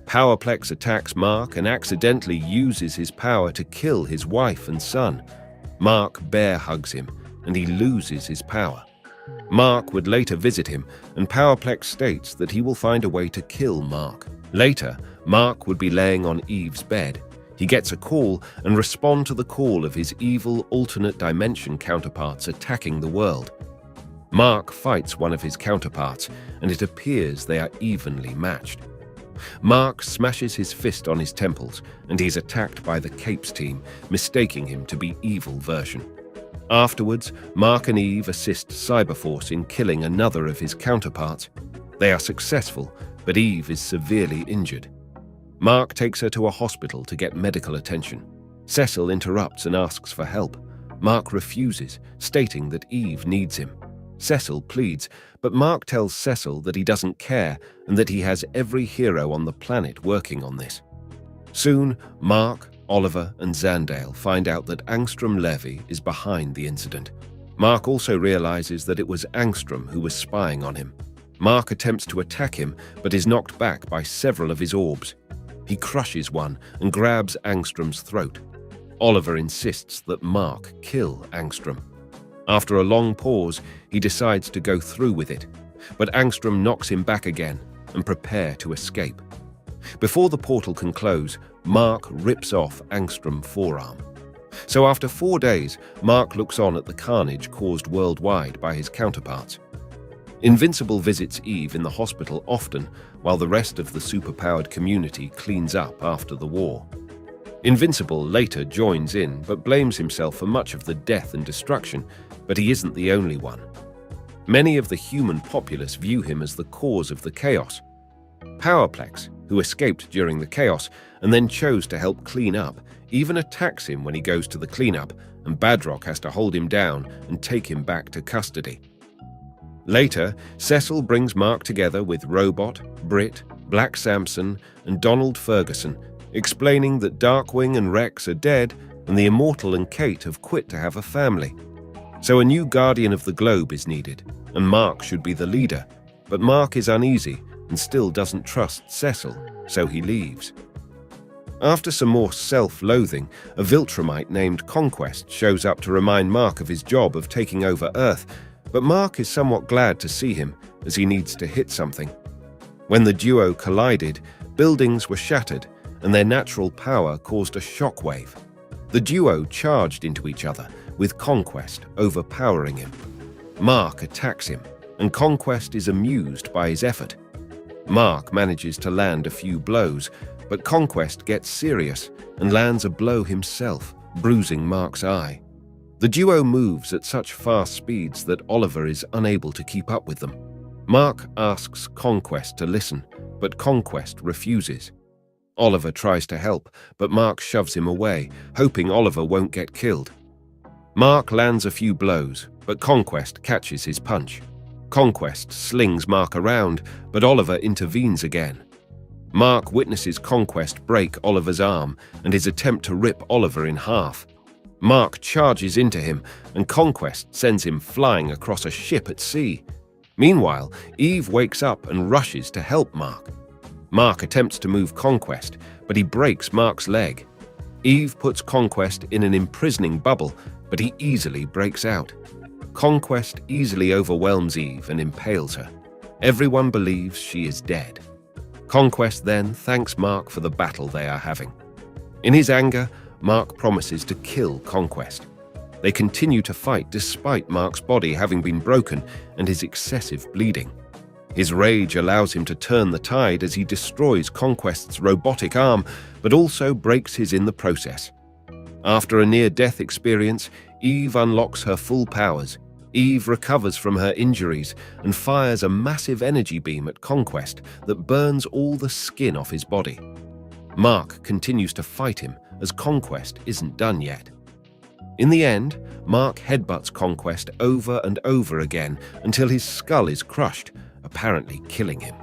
Powerplex attacks Mark and accidentally uses his power to kill his wife and son. Mark bear hugs him, and he loses his power. Mark would later visit him, and Powerplex states that he will find a way to kill Mark. Later, Mark would be laying on Eve's bed. He gets a call and responds to the call of his evil alternate dimension counterparts attacking the world. Mark fights one of his counterparts, and it appears they are evenly matched. Mark smashes his fist on his temples, and he's attacked by the Capes team, mistaking him to be Evil Version. Afterwards, Mark and Eve assist Cyberforce in killing another of his counterparts. They are successful, but Eve is severely injured. Mark takes her to a hospital to get medical attention. Cecil interrupts and asks for help. Mark refuses, stating that Eve needs him. Cecil pleads, but Mark tells Cecil that he doesn't care and that he has every hero on the planet working on this. Soon, Mark, Oliver, and Zandale find out that Angstrom Levy is behind the incident. Mark also realizes that it was Angstrom who was spying on him. Mark attempts to attack him, but is knocked back by several of his orbs. He crushes one and grabs Angstrom's throat. Oliver insists that Mark kill Angstrom. After a long pause, he decides to go through with it, but Angstrom knocks him back again and prepare to escape. Before the portal can close, Mark rips off Angstrom's forearm. So after 4 days, Mark looks on at the carnage caused worldwide by his counterparts. Invincible visits Eve in the hospital often, while the rest of the superpowered community cleans up after the war. Invincible later joins in, but blames himself for much of the death and destruction, but he isn't the only one. Many of the human populace view him as the cause of the chaos. Powerplex, who escaped during the chaos and then chose to help clean up, even attacks him when he goes to the cleanup, and Badrock has to hold him down and take him back to custody. Later, Cecil brings Mark together with Robot, Brit, Black Samson, and Donald Ferguson, explaining that Darkwing and Rex are dead and the Immortal and Kate have quit to have a family. So a new Guardian of the Globe is needed, and Mark should be the leader, but Mark is uneasy and still doesn't trust Cecil, so he leaves. After some more self-loathing, a Viltrumite named Conquest shows up to remind Mark of his job of taking over Earth, but Mark is somewhat glad to see him, as he needs to hit something. When the duo collided, buildings were shattered, and their natural power caused a shockwave. The duo charged into each other, with Conquest overpowering him. Mark attacks him, and Conquest is amused by his effort. Mark manages to land a few blows, but Conquest gets serious and lands a blow himself, bruising Mark's eye. The duo moves at such fast speeds that Oliver is unable to keep up with them. Mark asks Conquest to listen, but Conquest refuses. Oliver tries to help, but Mark shoves him away, hoping Oliver won't get killed. Mark lands a few blows, but Conquest catches his punch. Conquest slings Mark around, but Oliver intervenes again. Mark witnesses Conquest break Oliver's arm and his attempt to rip Oliver in half. Mark charges into him, and Conquest sends him flying across a ship at sea. Meanwhile, Eve wakes up and rushes to help Mark. Mark attempts to move Conquest, but he breaks Mark's leg. Eve puts Conquest in an imprisoning bubble, but he easily breaks out. Conquest easily overwhelms Eve and impales her. Everyone believes she is dead. Conquest then thanks Mark for the battle they are having. In his anger, Mark promises to kill Conquest. They continue to fight despite Mark's body having been broken and his excessive bleeding. His rage allows him to turn the tide as he destroys Conquest's robotic arm, but also breaks his in the process. After a near-death experience, Eve unlocks her full powers. Eve recovers from her injuries and fires a massive energy beam at Conquest that burns all the skin off his body. Mark continues to fight him as Conquest isn't done yet. In the end, Mark headbutts Conquest over and over again until his skull is crushed, apparently killing him.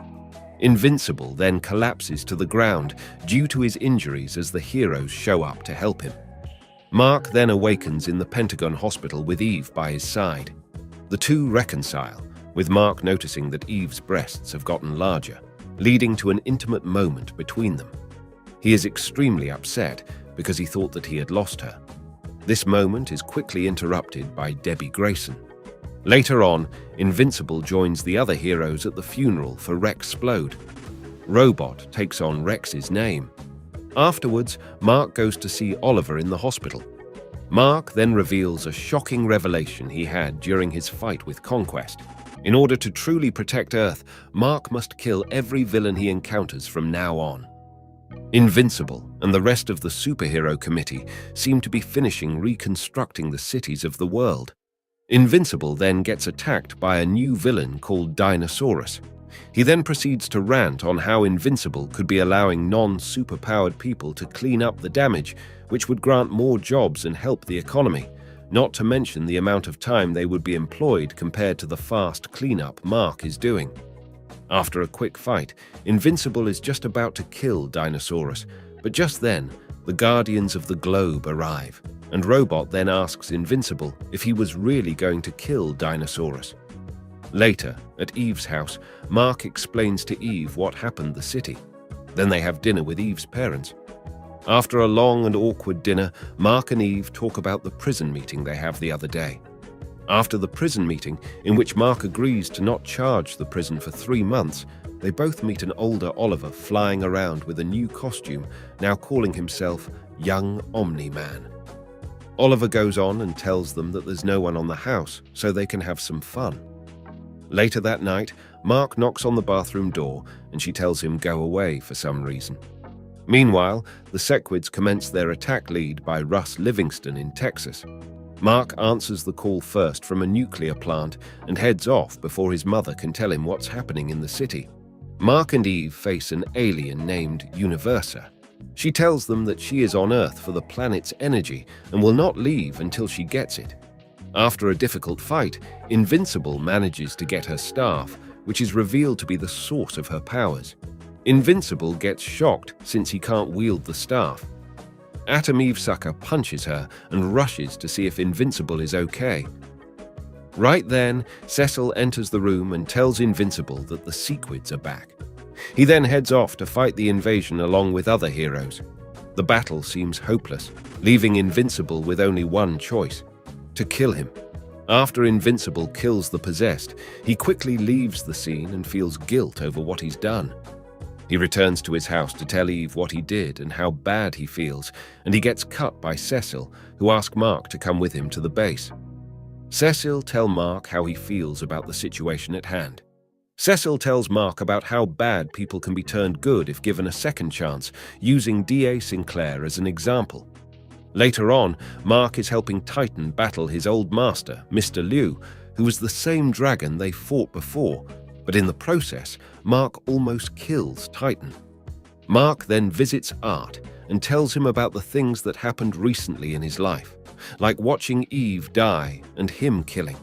Invincible then collapses to the ground due to his injuries as the heroes show up to help him. Mark then awakens in the Pentagon hospital with Eve by his side. The two reconcile, with Mark noticing that Eve's breasts have gotten larger, leading to an intimate moment between them. He is extremely upset because he thought that he had lost her. This moment is quickly interrupted by Debbie Grayson. Later on, Invincible joins the other heroes at the funeral for Rexplode. Robot takes on Rex's name. Afterwards, Mark goes to see Oliver in the hospital. Mark then reveals a shocking revelation he had during his fight with Conquest. In order to truly protect Earth, Mark must kill every villain he encounters from now on. Invincible and the rest of the superhero committee seem to be finishing reconstructing the cities of the world. Invincible then gets attacked by a new villain called Dinosaurus. He then proceeds to rant on how Invincible could be allowing non-superpowered people to clean up the damage, which would grant more jobs and help the economy. not to mention the amount of time they would be employed compared to the fast cleanup Mark is doing. After a quick fight, Invincible is just about to kill Dinosaurus, but just then, the Guardians of the Globe arrive, and Robot then asks Invincible if he was really going to kill Dinosaurus. Later, at Eve's house, Mark explains to Eve what happened in the city. Then they have dinner with Eve's parents. After a long and awkward dinner, Mark and Eve talk about the prison meeting they have the other day. After the prison meeting, in which Mark agrees to not charge the prison for 3 months, they both meet an older Oliver flying around with a new costume, now calling himself Young Omni-Man. Oliver goes on and tells them that there's no one on the house, so they can have some fun. Later that night, Mark knocks on the bathroom door and she tells him go away for some reason. Meanwhile, the Sequids commence their attack lead by Russ Livingston in Texas. Mark answers the call first from a nuclear plant and heads off before his mother can tell him what's happening in the city. Mark and Eve face an alien named Universa. She tells them that she is on Earth for the planet's energy and will not leave until she gets it. After a difficult fight, Invincible manages to get her staff, which is revealed to be the source of her powers. Invincible gets shocked since he can't wield the staff. Atom Eve Sucker punches her and rushes to see if Invincible is okay. Right then, Cecil enters the room and tells Invincible that the Sequids are back. He then heads off to fight the invasion along with other heroes. The battle seems hopeless, leaving Invincible with only one choice: to kill him. After Invincible kills the possessed, he quickly leaves the scene and feels guilt over what he's done. He returns to his house to tell Eve what he did and how bad he feels, and he gets cut by Cecil, who asks Mark to come with him to the base. Cecil tells Mark how he feels about the situation at hand. Cecil tells Mark about how bad people can be turned good if given a second chance, using D.A. Sinclair as an example. Later on, Mark is helping Titan battle his old master, Mr. Liu, who was the same dragon they fought before, but in the process, Mark almost kills Titan. Mark then visits Art and tells him about the things that happened recently in his life, like watching Eve die and him killing,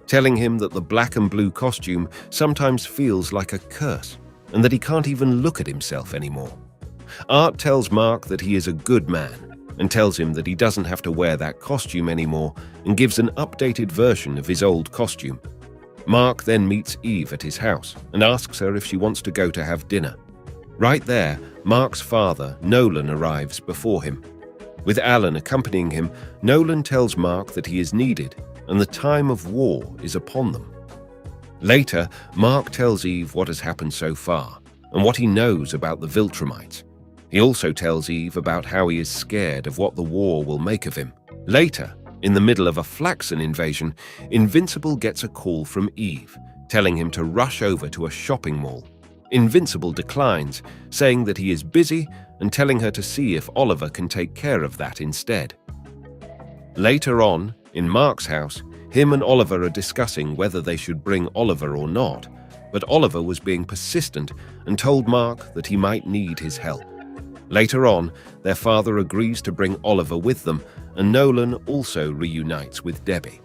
telling him that the black and blue costume sometimes feels like a curse and that he can't even look at himself anymore. Art tells Mark that he is a good man and tells him that he doesn't have to wear that costume anymore and gives an updated version of his old costume. Mark then meets Eve at his house and asks her if she wants to go to have dinner. Right there, Mark's father, Nolan, arrives before him. With Alan accompanying him, Nolan tells Mark that he is needed and the time of war is upon them. Later, Mark tells Eve what has happened so far and what he knows about the Viltrumites. He also tells Eve about how he is scared of what the war will make of him. Later, in the middle of a Flaxen invasion, Invincible gets a call from Eve, telling him to rush over to a shopping mall. Invincible declines, saying that he is busy and telling her to see if Oliver can take care of that instead. Later on, in Mark's house, him and Oliver are discussing whether they should bring Oliver or not, but Oliver was being persistent and told Mark that he might need his help. Later on, their father agrees to bring Oliver with them, and Nolan also reunites with Debbie.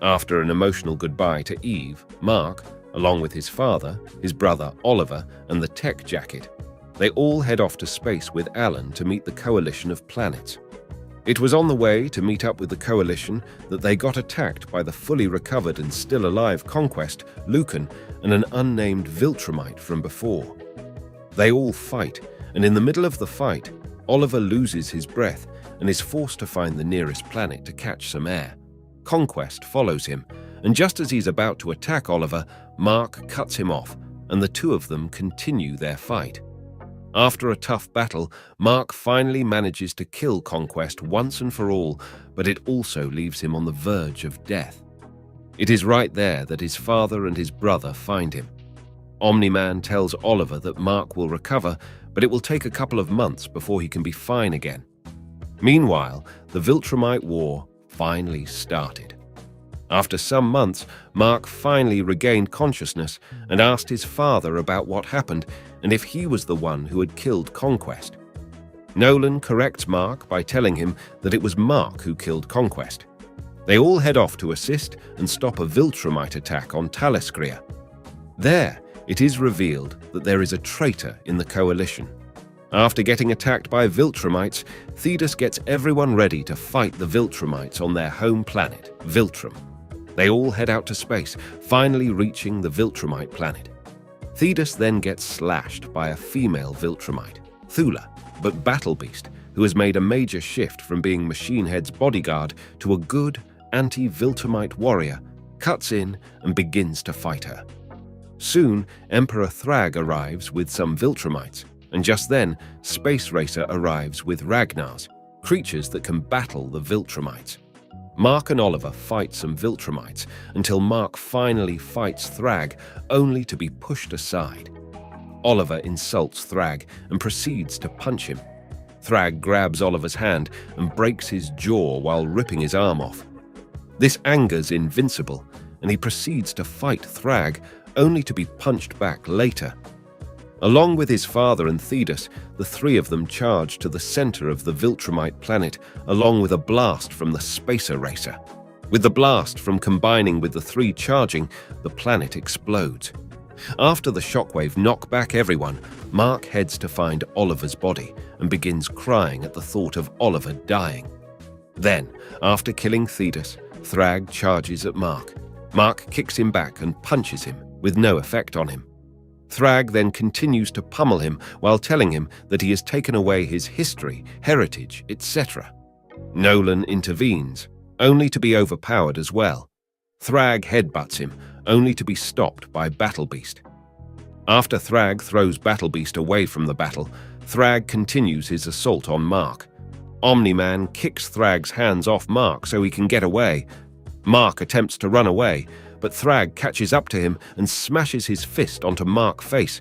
After an emotional goodbye to Eve, Mark, along with his father, his brother Oliver, and the tech jacket, they all head off to space with Alan to meet the coalition of planets. It was on the way to meet up with the coalition that they got attacked by the fully recovered and still alive Conquest, Lucan, and an unnamed Viltrumite from before. They all fight, and in the middle of the fight, Oliver loses his breath and is forced to find the nearest planet to catch some air. Conquest follows him, and just as he's about to attack Oliver, Mark cuts him off, and the two of them continue their fight. After a tough battle, Mark finally manages to kill Conquest once and for all, but it also leaves him on the verge of death. It is right there that his father and his brother find him. Omni-Man tells Oliver that Mark will recover, but it will take a couple of months before he can be fine again. Meanwhile, the Viltrumite War finally started. After some months, Mark finally regained consciousness and asked his father about what happened and if he was the one who had killed Conquest. Nolan corrects Mark by telling him that it was Mark who killed Conquest. They all head off to assist and stop a Viltrumite attack on Talescria. There, it is revealed that there is a traitor in the coalition. After getting attacked by Viltrumites, Thetis gets everyone ready to fight the Viltrumites on their home planet, Viltrum. They all head out to space, finally reaching the Viltrumite planet. Thetis then gets slashed by a female Viltrumite, Thula, but Battle Beast, who has made a major shift from being Machine Head's bodyguard to a good anti-Viltrumite warrior, cuts in and begins to fight her. Soon, Emperor Thragg arrives with some Viltrumites, and just then, Space Racer arrives with Ragnars, creatures that can battle the Viltrumites. Mark and Oliver fight some Viltrumites until Mark finally fights Thragg, only to be pushed aside. Oliver insults Thragg and proceeds to punch him. Thragg grabs Oliver's hand and breaks his jaw while ripping his arm off. This angers Invincible, and he proceeds to fight Thragg, only to be punched back later. Along with his father and Thetis, the three of them charge to the center of the Viltrumite planet, along with a blast from the Spacer Racer. With the blast from combining with the three charging, the planet explodes. After the shockwave knock back everyone, Mark heads to find Oliver's body and begins crying at the thought of Oliver dying. Then, after killing Thetis, Thragg charges at Mark. Mark kicks him back and punches him, with no effect on him. Thragg then continues to pummel him while telling him that he has taken away his history, heritage, etc. Nolan intervenes, only to be overpowered as well. Thragg headbutts him, only to be stopped by Battle Beast. After Thragg throws Battle Beast away from the battle, Thragg continues his assault on Mark. Omni-Man kicks Thragg's hands off Mark so he can get away. Mark attempts to run away, but Thragg catches up to him and smashes his fist onto Mark's face.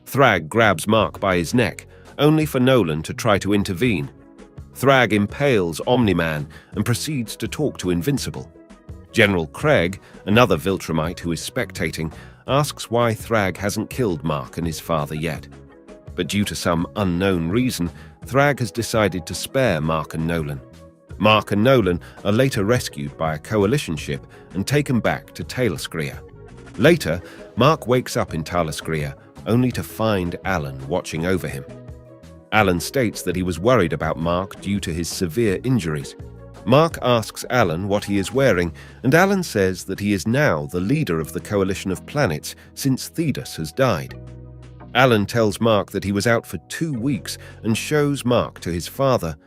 Thragg grabs Mark by his neck, only for Nolan to try to intervene. Thragg impales Omni-Man and proceeds to talk to Invincible. General Craig, another Viltrumite who is spectating, asks why Thragg hasn't killed Mark and his father yet. But due to some unknown reason, Thragg has decided to spare Mark and Nolan. Mark and Nolan are later rescued by a coalition ship and taken back to Talescria. Later, Mark wakes up in Talescria, only to find Alan watching over him. Alan states that he was worried about Mark due to his severe injuries. Mark asks Alan what he is wearing, and Alan says that he is now the leader of the coalition of planets since Thetis has died. Alan tells Mark that he was out for 2 weeks and shows Mark to his father.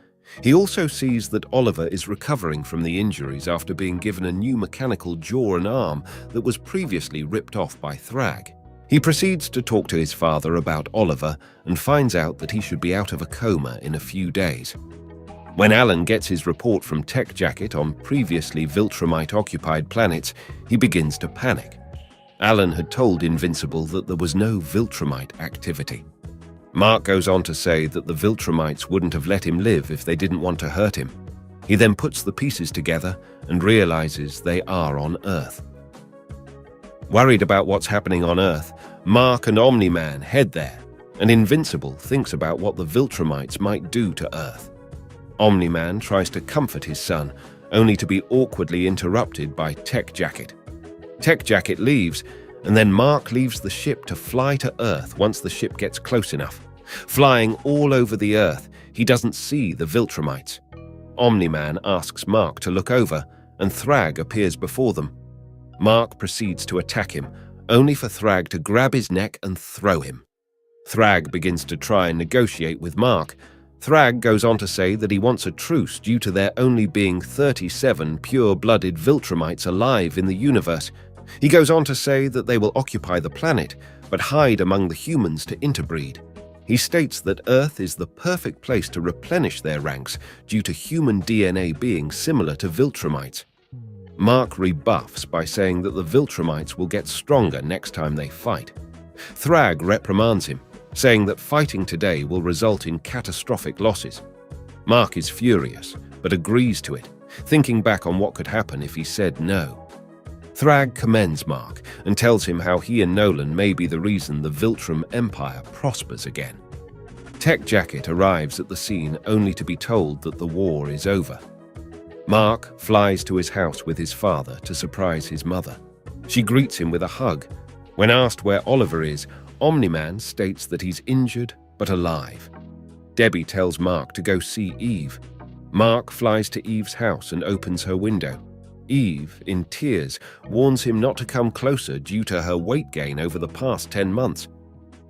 He also sees that Oliver is recovering from the injuries after being given a new mechanical jaw and arm that was previously ripped off by Thragg. He proceeds to talk to his father about Oliver and finds out that he should be out of a coma in a few days. When Alan gets his report from Tech Jacket on previously Viltrumite-occupied planets, he begins to panic. Alan had told Invincible that there was no Viltrumite activity. Mark goes on to say that the Viltrumites wouldn't have let him live if they didn't want to hurt him. He then puts the pieces together and realizes they are on Earth. Worried about what's happening on Earth, Mark and Omni-Man head there, and Invincible thinks about what the Viltrumites might do to Earth. Omni-Man tries to comfort his son, only to be awkwardly interrupted by Tech Jacket. Tech Jacket leaves, and then Mark leaves the ship to fly to Earth once the ship gets close enough. Flying all over the Earth, he doesn't see the Viltrumites. Omni-Man asks Mark to look over, and Thragg appears before them. Mark proceeds to attack him, only for Thragg to grab his neck and throw him. Thragg begins to try and negotiate with Mark. Thragg goes on to say that he wants a truce due to there only being 37 pure-blooded Viltrumites alive in the universe. He goes on to say that they will occupy the planet, but hide among the humans to interbreed. He states that Earth is the perfect place to replenish their ranks due to human DNA being similar to Viltrumites. Mark rebuffs by saying that the Viltrumites will get stronger next time they fight. Thragg reprimands him, saying that fighting today will result in catastrophic losses. Mark is furious, but agrees to it, thinking back on what could happen if he said no. Thragg commends Mark and tells him how he and Nolan may be the reason the Viltrum Empire prospers again. Tech Jacket arrives at the scene only to be told that the war is over. Mark flies to his house with his father to surprise his mother. She greets him with a hug. When asked where Oliver is, Omni-Man states that he's injured but alive. Debbie tells Mark to go see Eve. Mark flies to Eve's house and opens her window. Eve, in tears, warns him not to come closer due to her weight gain over the past 10 months.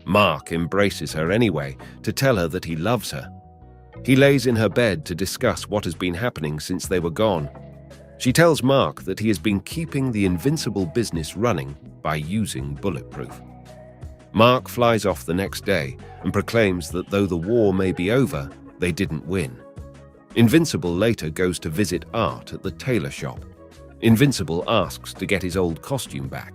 Mark embraces her anyway to tell her that he loves her. He lays in her bed to discuss what has been happening since they were gone. She tells Mark that he has been keeping the Invincible business running by using Bulletproof. Mark flies off the next day and proclaims that though the war may be over, they didn't win. Invincible later goes to visit Art at the tailor shop. Invincible asks to get his old costume back.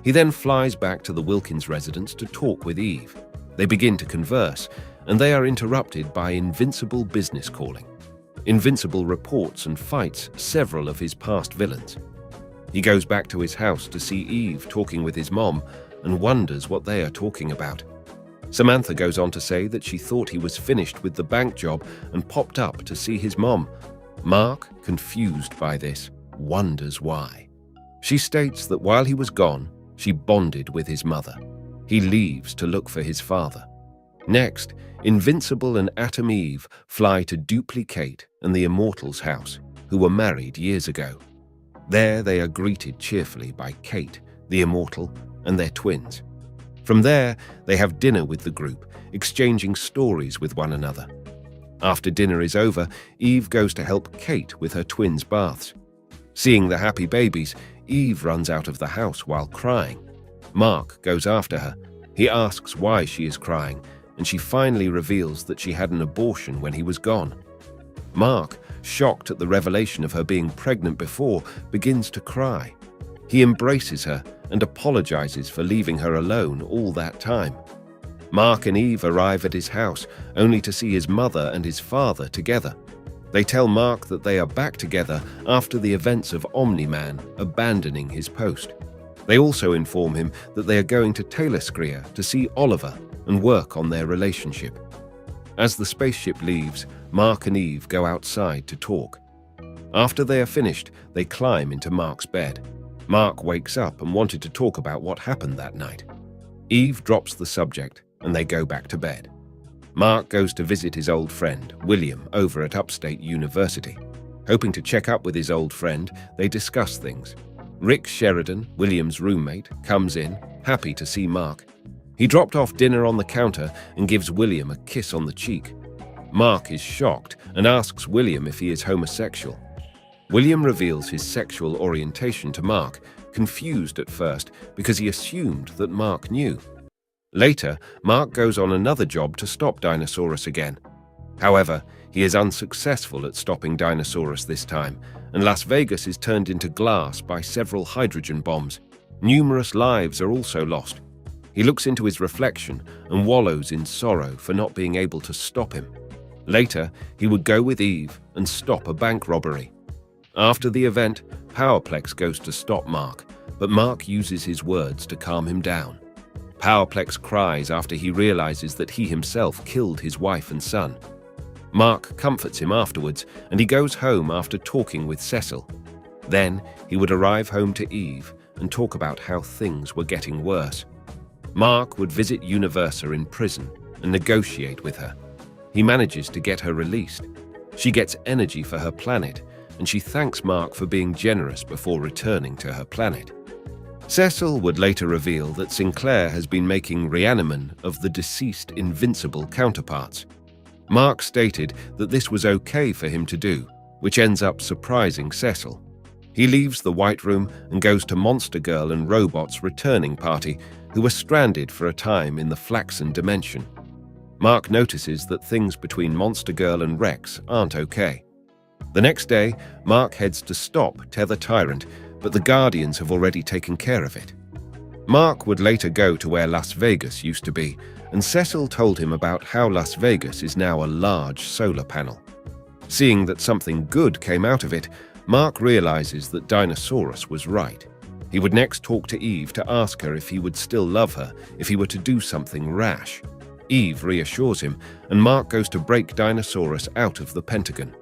He then flies back to the Wilkins residence to talk with Eve. They begin to converse, and they are interrupted by Invincible business calling. Invincible reports and fights several of his past villains. He goes back to his house to see Eve talking with his mom and wonders what they are talking about. Samantha goes on to say that she thought he was finished with the bank job and popped up to see his mom. Mark, confused by this, wonders why. She states that while he was gone, she bonded with his mother. He leaves to look for his father. Next, Invincible and Atom Eve fly to Duplicate and the Immortals' house, who were married years ago. There they are greeted cheerfully by Kate, the Immortal, and their twins. From there, they have dinner with the group, exchanging stories with one another. After dinner is over, Eve goes to help Kate with her twins' baths. Seeing the happy babies, Eve runs out of the house while crying. Mark goes after her. He asks why she is crying, and she finally reveals that she had an abortion when he was gone. Mark, shocked at the revelation of her being pregnant before, begins to cry. He embraces her and apologizes for leaving her alone all that time. Mark and Eve arrive at his house, only to see his mother and his father together. They tell Mark that they are back together after the events of Omni-Man abandoning his post. They also inform him that they are going to Talescria to see Oliver and work on their relationship. As the spaceship leaves, Mark and Eve go outside to talk. After they are finished, they climb into Mark's bed. Mark wakes up and wanted to talk about what happened that night. Eve drops the subject and they go back to bed. Mark goes to visit his old friend, William, over at Upstate University. Hoping to check up with his old friend, they discuss things. Rick Sheridan, William's roommate, comes in, happy to see Mark. He dropped off dinner on the counter and gives William a kiss on the cheek. Mark is shocked and asks William if he is homosexual. William reveals his sexual orientation to Mark, confused at first because he assumed that Mark knew. Later, Mark goes on another job to stop Dinosaurus again. However, he is unsuccessful at stopping Dinosaurus this time, and Las Vegas is turned into glass by several hydrogen bombs. Numerous lives are also lost. He looks into his reflection and wallows in sorrow for not being able to stop him. Later, he would go with Eve and stop a bank robbery. After the event, Powerplex goes to stop Mark, but Mark uses his words to calm him down. Powerplex cries after he realizes that he himself killed his wife and son. Mark comforts him afterwards, and he goes home after talking with Cecil. Then he would arrive home to Eve and talk about how things were getting worse. Mark would visit Universa in prison and negotiate with her. He manages to get her released. She gets energy for her planet, and she thanks Mark for being generous before returning to her planet. Cecil would later reveal that Sinclair has been making Reaniman of the deceased Invincible counterparts. Mark stated that this was okay for him to do, which ends up surprising Cecil. He leaves the White Room and goes to Monster Girl and Robot's returning party, who were stranded for a time in the Flaxen dimension. Mark notices that things between Monster Girl and Rex aren't okay. The next day, Mark heads to stop Tether Tyrant, but the Guardians have already taken care of it. Mark would later go to where Las Vegas used to be, and Cecil told him about how Las Vegas is now a large solar panel. Seeing that something good came out of it, Mark realizes that Dinosaurus was right. He would next talk to Eve to ask her if he would still love her if he were to do something rash. Eve reassures him, and Mark goes to break Dinosaurus out of the Pentagon.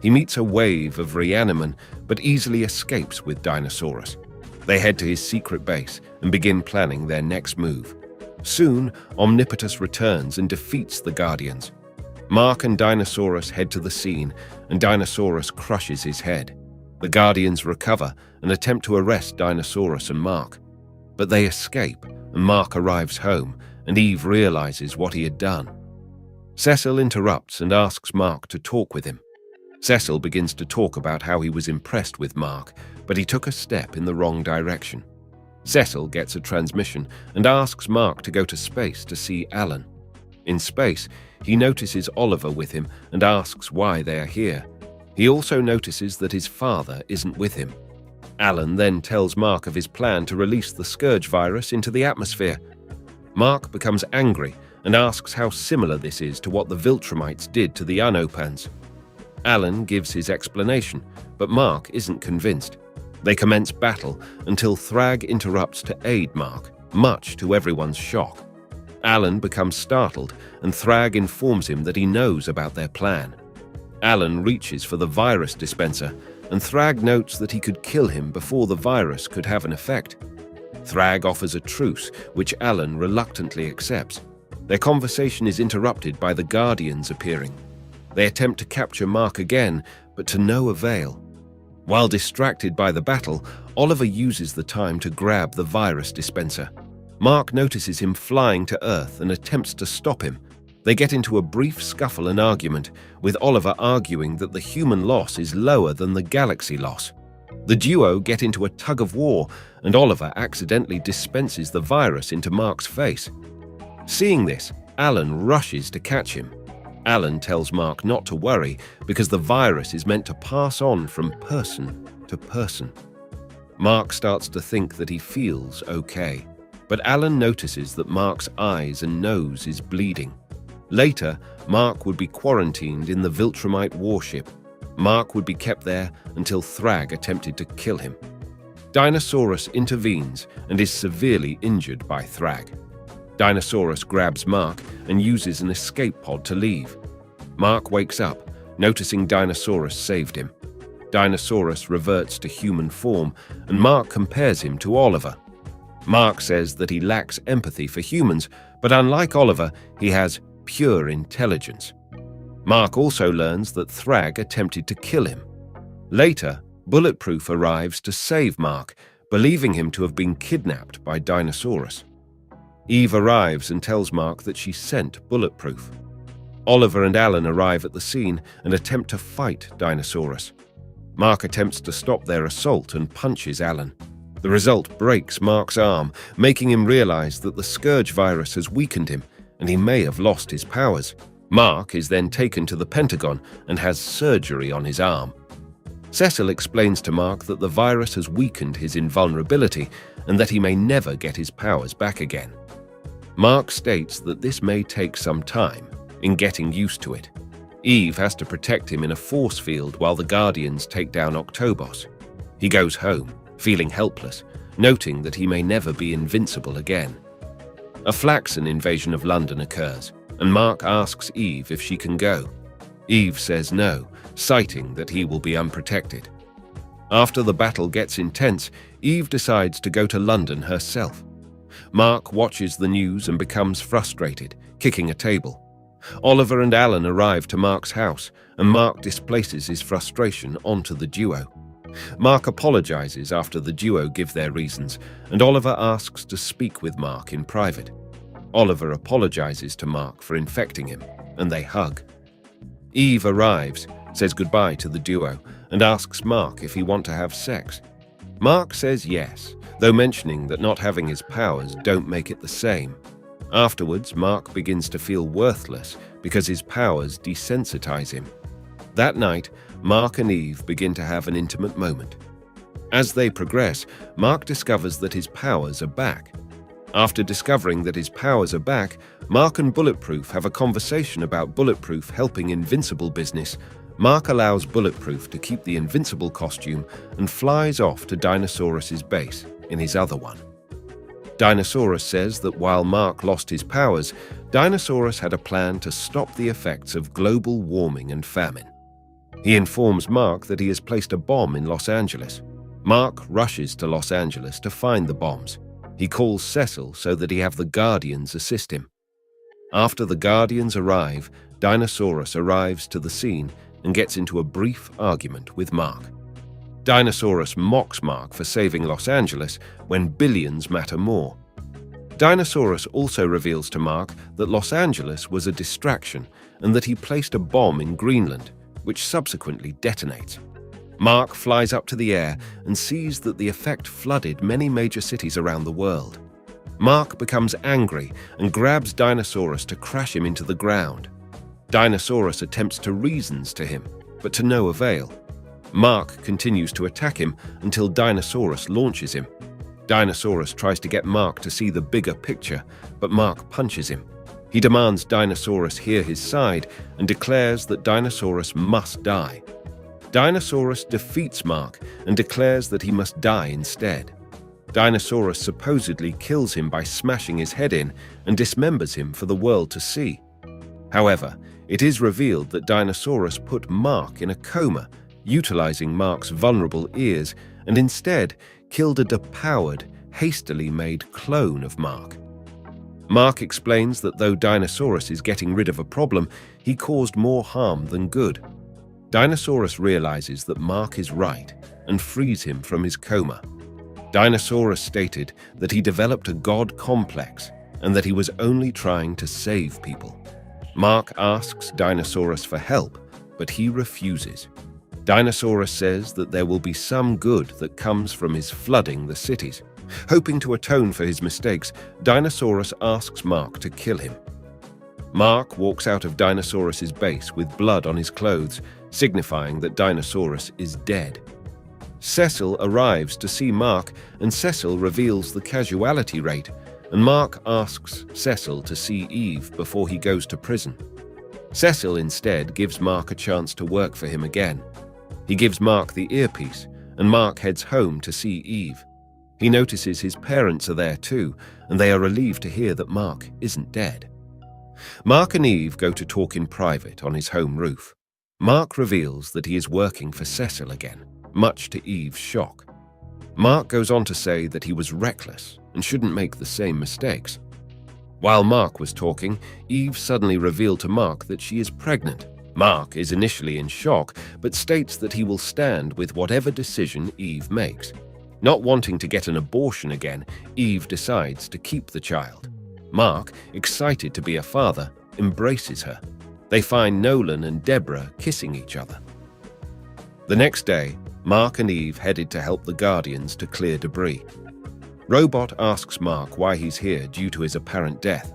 He meets a wave of reanimen, but easily escapes with Dinosaurus. They head to his secret base and begin planning their next move. Soon, Omnipotus returns and defeats the Guardians. Mark and Dinosaurus head to the scene, and Dinosaurus crushes his head. The Guardians recover and attempt to arrest Dinosaurus and Mark. But they escape, and Mark arrives home, and Eve realizes what he had done. Cecil interrupts and asks Mark to talk with him. Cecil begins to talk about how he was impressed with Mark, but he took a step in the wrong direction. Cecil gets a transmission and asks Mark to go to space to see Alan. In space, he notices Oliver with him and asks why they are here. He also notices that his father isn't with him. Alan then tells Mark of his plan to release the Scourge virus into the atmosphere. Mark becomes angry and asks how similar this is to what the Viltrumites did to the Unopans. Alan gives his explanation, but Mark isn't convinced. They commence battle until Thragg interrupts to aid Mark, much to everyone's shock. Alan becomes startled, and Thragg informs him that he knows about their plan. Alan reaches for the virus dispenser, and Thragg notes that he could kill him before the virus could have an effect. Thragg offers a truce, which Alan reluctantly accepts. Their conversation is interrupted by the Guardians appearing. They attempt to capture Mark again, but to no avail. While distracted by the battle, Oliver uses the time to grab the virus dispenser. Mark notices him flying to Earth and attempts to stop him. They get into a brief scuffle and argument, with Oliver arguing that the human loss is lower than the galaxy loss. The duo get into a tug-of-war, and Oliver accidentally dispenses the virus into Mark's face. Seeing this, Alan rushes to catch him. Alan tells Mark not to worry because the virus is meant to pass on from person to person. Mark starts to think that he feels okay, but Alan notices that Mark's eyes and nose is bleeding. Later, Mark would be quarantined in the Viltrumite warship. Mark would be kept there until Thragg attempted to kill him. Dinosaurus intervenes and is severely injured by Thragg. Dinosaurus grabs Mark and uses an escape pod to leave. Mark wakes up, noticing Dinosaurus saved him. Dinosaurus reverts to human form, and Mark compares him to Oliver. Mark says that he lacks empathy for humans, but unlike Oliver, he has pure intelligence. Mark also learns that Thragg attempted to kill him. Later, Bulletproof arrives to save Mark, believing him to have been kidnapped by Dinosaurus. Eve arrives and tells Mark that she sent Bulletproof. Oliver and Alan arrive at the scene and attempt to fight Dinosaurus. Mark attempts to stop their assault and punches Alan. The result breaks Mark's arm, making him realize that the Scourge virus has weakened him and he may have lost his powers. Mark is then taken to the Pentagon and has surgery on his arm. Cecil explains to Mark that the virus has weakened his invulnerability and that he may never get his powers back again. Mark states that this may take some time in getting used to it. Eve has to protect him in a force field while the Guardians take down Octobos. He goes home, feeling helpless, noting that he may never be invincible again. A Flaxen invasion of London occurs, and Mark asks Eve if she can go. Eve says no, citing that he will be unprotected. After the battle gets intense, Eve decides to go to London herself. Mark watches the news and becomes frustrated, kicking a table. Oliver and Alan arrive to Mark's house, and Mark displaces his frustration onto the duo. Mark apologizes after the duo give their reasons, and Oliver asks to speak with Mark in private. Oliver apologizes to Mark for infecting him, and they hug. Eve arrives, says goodbye to the duo, and asks Mark if he wants to have sex. Mark says yes, though mentioning that not having his powers don't make it the same. Afterwards, Mark begins to feel worthless because his powers desensitize him. That night, Mark and Eve begin to have an intimate moment. As they progress, Mark discovers that his powers are back. After discovering that his powers are back, Mark and Bulletproof have a conversation about Bulletproof helping Invincible business. Mark allows Bulletproof to keep the Invincible costume and flies off to Dinosaurus's base in his other one. Dinosaurus says that while Mark lost his powers, Dinosaurus had a plan to stop the effects of global warming and famine. He informs Mark that he has placed a bomb in Los Angeles. Mark rushes to Los Angeles to find the bombs. He calls Cecil so that he have the Guardians assist him. After the Guardians arrive, Dinosaurus arrives to the scene and gets into a brief argument with Mark. Dinosaurus mocks Mark for saving Los Angeles when billions matter more. Dinosaurus also reveals to Mark that Los Angeles was a distraction and that he placed a bomb in Greenland, which subsequently detonates. Mark flies up to the air and sees that the effect flooded many major cities around the world. Mark becomes angry and grabs Dinosaurus to crash him into the ground. Dinosaurus attempts to reason to him, but to no avail. Mark continues to attack him until Dinosaurus launches him. Dinosaurus tries to get Mark to see the bigger picture, but Mark punches him. He demands Dinosaurus hear his side and declares that Dinosaurus must die. Dinosaurus defeats Mark and declares that he must die instead. Dinosaurus supposedly kills him by smashing his head in and dismembers him for the world to see. However, it is revealed that Dinosaurus put Mark in a coma, utilizing Mark's vulnerable ears, and instead killed a depowered, hastily made clone of Mark. Mark explains that though Dinosaurus is getting rid of a problem, he caused more harm than good. Dinosaurus realizes that Mark is right and frees him from his coma. Dinosaurus stated that he developed a god complex and that he was only trying to save people. Mark asks Dinosaurus for help, but he refuses. Dinosaurus says that there will be some good that comes from his flooding the cities. Hoping to atone for his mistakes, Dinosaurus asks Mark to kill him. Mark walks out of Dinosaurus's base with blood on his clothes, signifying that Dinosaurus is dead. Cecil arrives to see Mark, and Cecil reveals the casualty rate, and Mark asks Cecil to see Eve before he goes to prison. Cecil instead gives Mark a chance to work for him again. He gives Mark the earpiece, and Mark heads home to see Eve. He notices his parents are there too, and they are relieved to hear that Mark isn't dead. Mark and Eve go to talk in private on his home roof. Mark reveals that he is working for Cecil again, much to Eve's shock. Mark goes on to say that he was reckless and shouldn't make the same mistakes. While Mark was talking, Eve suddenly revealed to Mark that she is pregnant. Mark is initially in shock, but states that he will stand with whatever decision Eve makes. Not wanting to get an abortion again, Eve decides to keep the child. Mark, excited to be a father, embraces her. They find Nolan and Deborah kissing each other. The next day, Mark and Eve headed to help the Guardians to clear debris. Robot asks Mark why he's here due to his apparent death.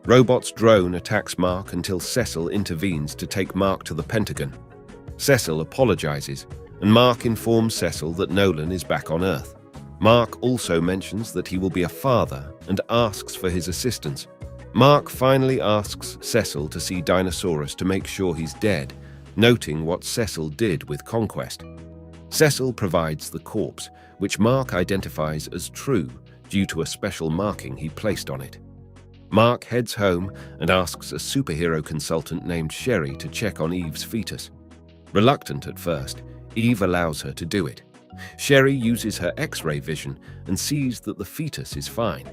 Robot's drone attacks Mark until Cecil intervenes to take Mark to the Pentagon. Cecil apologizes, and Mark informs Cecil that Nolan is back on Earth. Mark also mentions that he will be a father and asks for his assistance. Mark finally asks Cecil to see Dinosaurus to make sure he's dead, noting what Cecil did with Conquest. Cecil provides the corpse, which Mark identifies as true due to a special marking he placed on it. Mark heads home and asks a superhero consultant named Sherry to check on Eve's fetus. Reluctant at first, Eve allows her to do it. Sherry uses her X-ray vision and sees that the fetus is fine.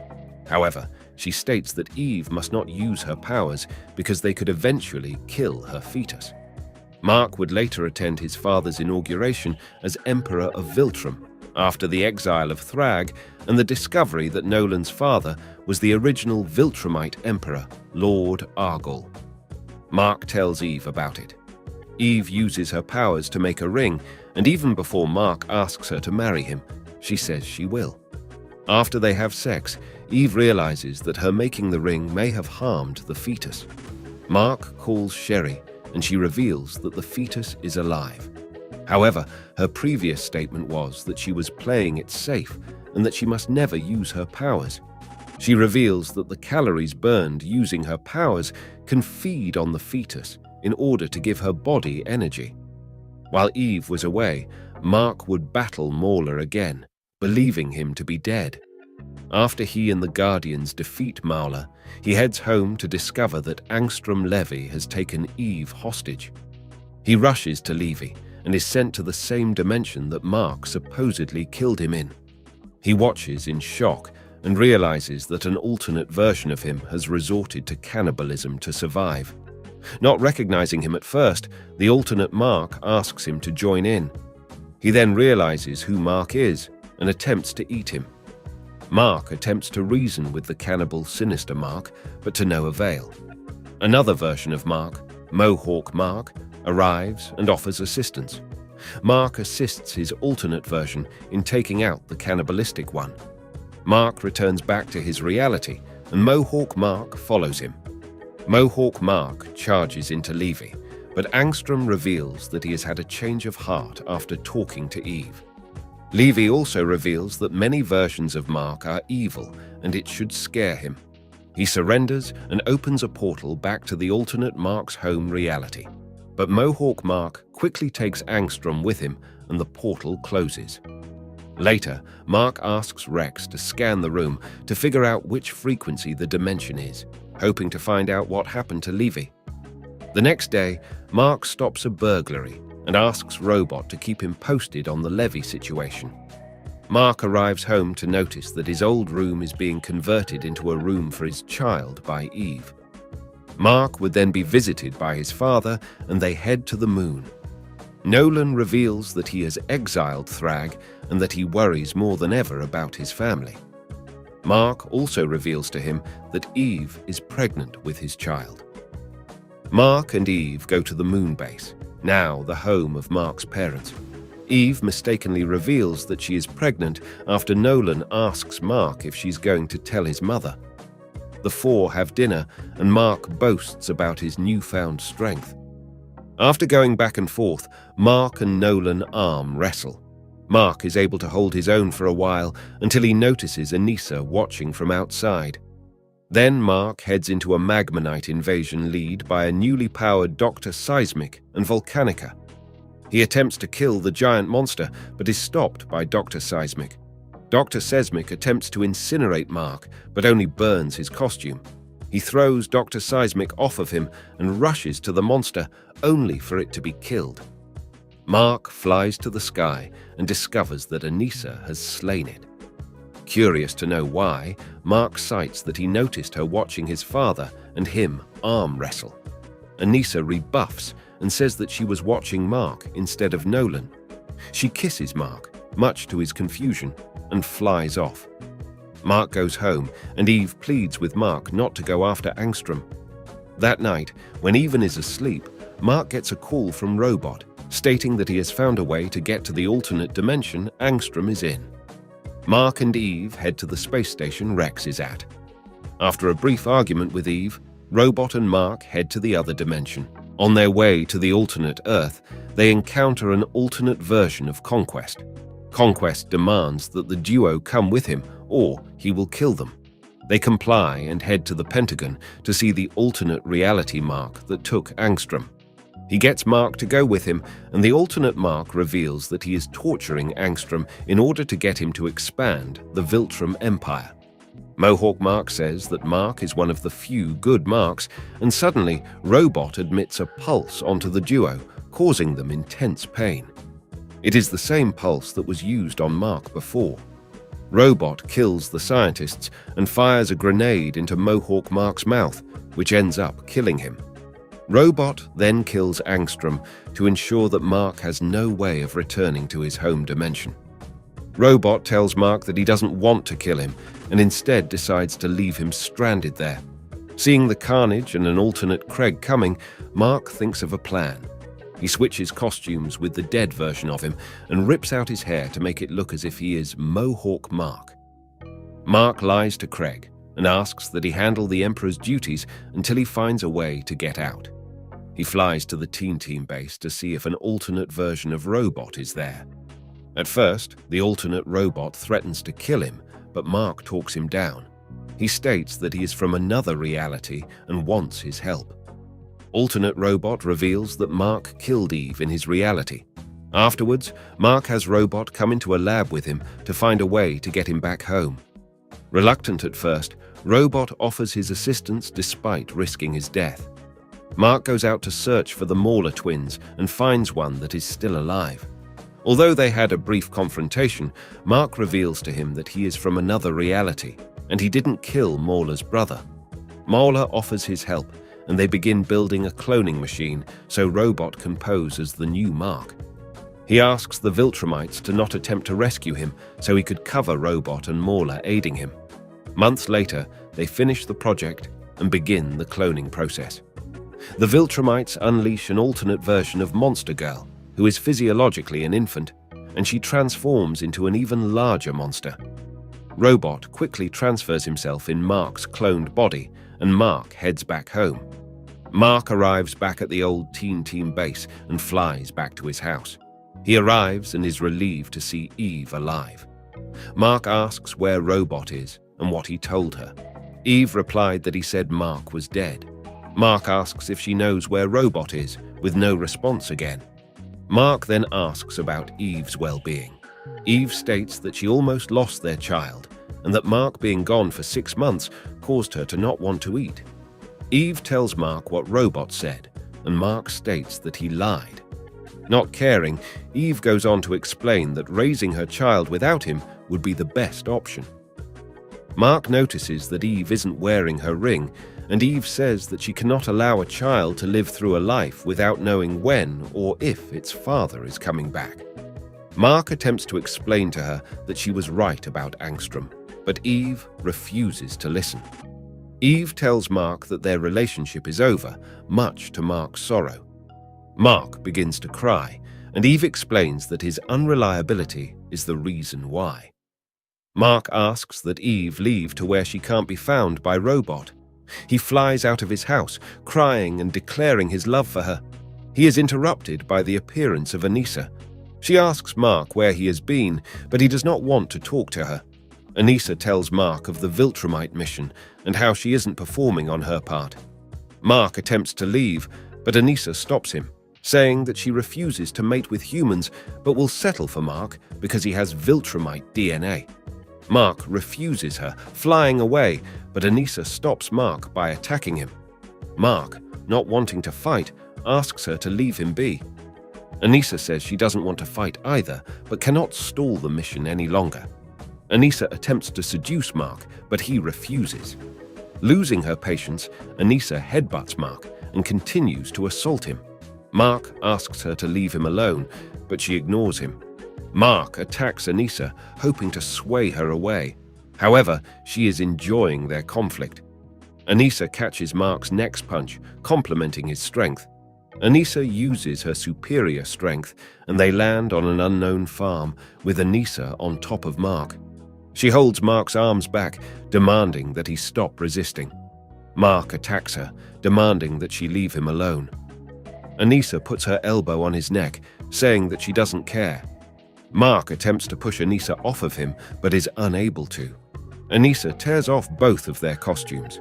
However, she states that Eve must not use her powers because they could eventually kill her fetus. Mark would later attend his father's inauguration as Emperor of Viltrum, after the exile of Thrag and the discovery that Nolan's father was the original Viltrumite emperor, Lord Argol. Mark tells Eve about it. Eve uses her powers to make a ring, and even before Mark asks her to marry him, she says she will. After they have sex, Eve realizes that her making the ring may have harmed the fetus. Mark calls Sherry, and she reveals that the fetus is alive. However, her previous statement was that she was playing it safe and that she must never use her powers. She reveals that the calories burned using her powers can feed on the fetus in order to give her body energy. While Eve was away, Mark would battle Mauler again, believing him to be dead. After he and the Guardians defeat Mauler, he heads home to discover that Angstrom Levy has taken Eve hostage. He rushes to Levy and is sent to the same dimension that Mark supposedly killed him in. He watches in shock and realizes that an alternate version of him has resorted to cannibalism to survive. Not recognizing him at first, the alternate Mark asks him to join in. He then realizes who Mark is and attempts to eat him. Mark attempts to reason with the cannibal sinister Mark, but to no avail. Another version of Mark, Mohawk Mark, arrives and offers assistance. Mark assists his alternate version in taking out the cannibalistic one. Mark returns back to his reality, and Mohawk Mark follows him. Mohawk Mark charges into Levy, but Angstrom reveals that he has had a change of heart after talking to Eve. Levy also reveals that many versions of Mark are evil, and it should scare him. He surrenders and opens a portal back to the alternate Mark's home reality. But Mohawk Mark quickly takes Angstrom with him, and the portal closes. Later, Mark asks Rex to scan the room to figure out which frequency the dimension is, hoping to find out what happened to Levy. The next day, Mark stops a burglary and asks Robot to keep him posted on the Levy situation. Mark arrives home to notice that his old room is being converted into a room for his child by Eve. Mark would then be visited by his father, and they head to the moon. Nolan reveals that he has exiled Thrag and that he worries more than ever about his family. Mark also reveals to him that Eve is pregnant with his child. Mark and Eve go to the moon base, now the home of Mark's parents. Eve mistakenly reveals that she is pregnant after Nolan asks Mark if she's going to tell his mother. The four have dinner, and Mark boasts about his newfound strength. After going back and forth, Mark and Nolan arm wrestle. Mark is able to hold his own for a while until he notices Anissa watching from outside. Then Mark heads into a Magmanite invasion led by a newly powered Dr. Seismic and Volcanica. He attempts to kill the giant monster, but is stopped by Dr. Seismic. Dr. Seismic attempts to incinerate Mark, but only burns his costume. He throws Dr. Seismic off of him and rushes to the monster, only for it to be killed. Mark flies to the sky and discovers that Anissa has slain it. Curious to know why, Mark cites that he noticed her watching his father and him arm wrestle. Anissa rebuffs and says that she was watching Mark instead of Nolan. She kisses Mark, much to his confusion, and flies off. Mark goes home, and Eve pleads with Mark not to go after Angstrom. That night, when Eve is asleep, Mark gets a call from Robot, stating that he has found a way to get to the alternate dimension Angstrom is in. Mark and Eve head to the space station Rex is at. After a brief argument with Eve, Robot and Mark head to the other dimension. On their way to the alternate Earth, they encounter an alternate version of Conquest. Conquest demands that the duo come with him, or he will kill them. They comply and head to the Pentagon to see the alternate reality Mark that took Angstrom. He gets Mark to go with him, and the alternate Mark reveals that he is torturing Angstrom in order to get him to expand the Viltrum Empire. Mohawk Mark says that Mark is one of the few good Marks, and suddenly Robot admits a pulse onto the duo, causing them intense pain. It is the same pulse that was used on Mark before. Robot kills the scientists and fires a grenade into Mohawk Mark's mouth, which ends up killing him. Robot then kills Angstrom to ensure that Mark has no way of returning to his home dimension. Robot tells Mark that he doesn't want to kill him and instead decides to leave him stranded there. Seeing the carnage and an alternate Craig coming, Mark thinks of a plan. He switches costumes with the dead version of him and rips out his hair to make it look as if he is Mohawk Mark. Mark lies to Craig and asks that he handle the Emperor's duties until he finds a way to get out. He flies to the Teen Team base to see if an alternate version of Robot is there. At first, the alternate Robot threatens to kill him, but Mark talks him down. He states that he is from another reality and wants his help. Alternate Robot reveals that Mark killed Eve in his reality. Afterwards, Mark has Robot come into a lab with him to find a way to get him back home. Reluctant at first, Robot offers his assistance despite risking his death. Mark goes out to search for the Mauler twins and finds one that is still alive. Although they had a brief confrontation, Mark reveals to him that he is from another reality and he didn't kill Mauler's brother. Mauler offers his help and they begin building a cloning machine so Robot can pose as the new Mark. He asks the Viltrumites to not attempt to rescue him so he could cover Robot and Mauler aiding him. Months later, they finish the project and begin the cloning process. The Viltrumites unleash an alternate version of Monster Girl, who is physiologically an infant, and she transforms into an even larger monster. Robot quickly transfers himself in Mark's cloned body, and Mark heads back home. Mark arrives back at the old Teen Team base and flies back to his house. He arrives and is relieved to see Eve alive. Mark asks where Robot is and what he told her. Eve replied that he said Mark was dead. Mark asks if she knows where Robot is, with no response again. Mark then asks about Eve's well-being. Eve states that she almost lost their child, and that Mark being gone for 6 months caused her to not want to eat. Eve tells Mark what Robot said, and Mark states that he lied. Not caring, Eve goes on to explain that raising her child without him would be the best option. Mark notices that Eve isn't wearing her ring, and Eve says that she cannot allow a child to live through a life without knowing when or if its father is coming back. Mark attempts to explain to her that she was right about Angstrom, but Eve refuses to listen. Eve tells Mark that their relationship is over, much to Mark's sorrow. Mark begins to cry, and Eve explains that his unreliability is the reason why. Mark asks that Eve leave to where she can't be found by Robot. He flies out of his house, crying and declaring his love for her. He is interrupted by the appearance of Anissa. She asks Mark where he has been, but he does not want to talk to her. Anissa tells Mark of the Viltrumite mission and how she isn't performing on her part. Mark attempts to leave, but Anissa stops him, saying that she refuses to mate with humans but will settle for Mark because he has Viltrumite DNA. Mark refuses her, flying away, but Anissa stops Mark by attacking him. Mark, not wanting to fight, asks her to leave him be. Anissa says she doesn't want to fight either, but cannot stall the mission any longer. Anissa attempts to seduce Mark, but he refuses. Losing her patience, Anissa headbutts Mark and continues to assault him. Mark asks her to leave him alone, but she ignores him. Mark attacks Anissa, hoping to sway her away. However, she is enjoying their conflict. Anissa catches Mark's next punch, complementing his strength. Anissa uses her superior strength, and they land on an unknown farm, with Anissa on top of Mark. She holds Mark's arms back, demanding that he stop resisting. Mark attacks her, demanding that she leave him alone. Anissa puts her elbow on his neck, saying that she doesn't care. Mark attempts to push Anissa off of him, but is unable to. Anissa tears off both of their costumes.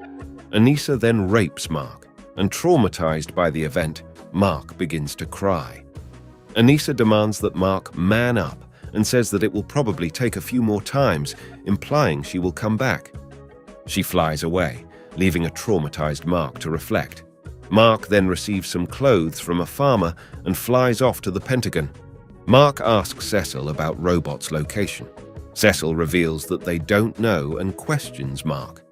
Anissa then rapes Mark, and traumatized by the event, Mark begins to cry. Anissa demands that Mark man up and says that it will probably take a few more times, implying she will come back. She flies away, leaving a traumatized Mark to reflect. Mark then receives some clothes from a farmer and flies off to the Pentagon. Mark asks Cecil about Robot's location. Cecil reveals that they don't know and questions Mark.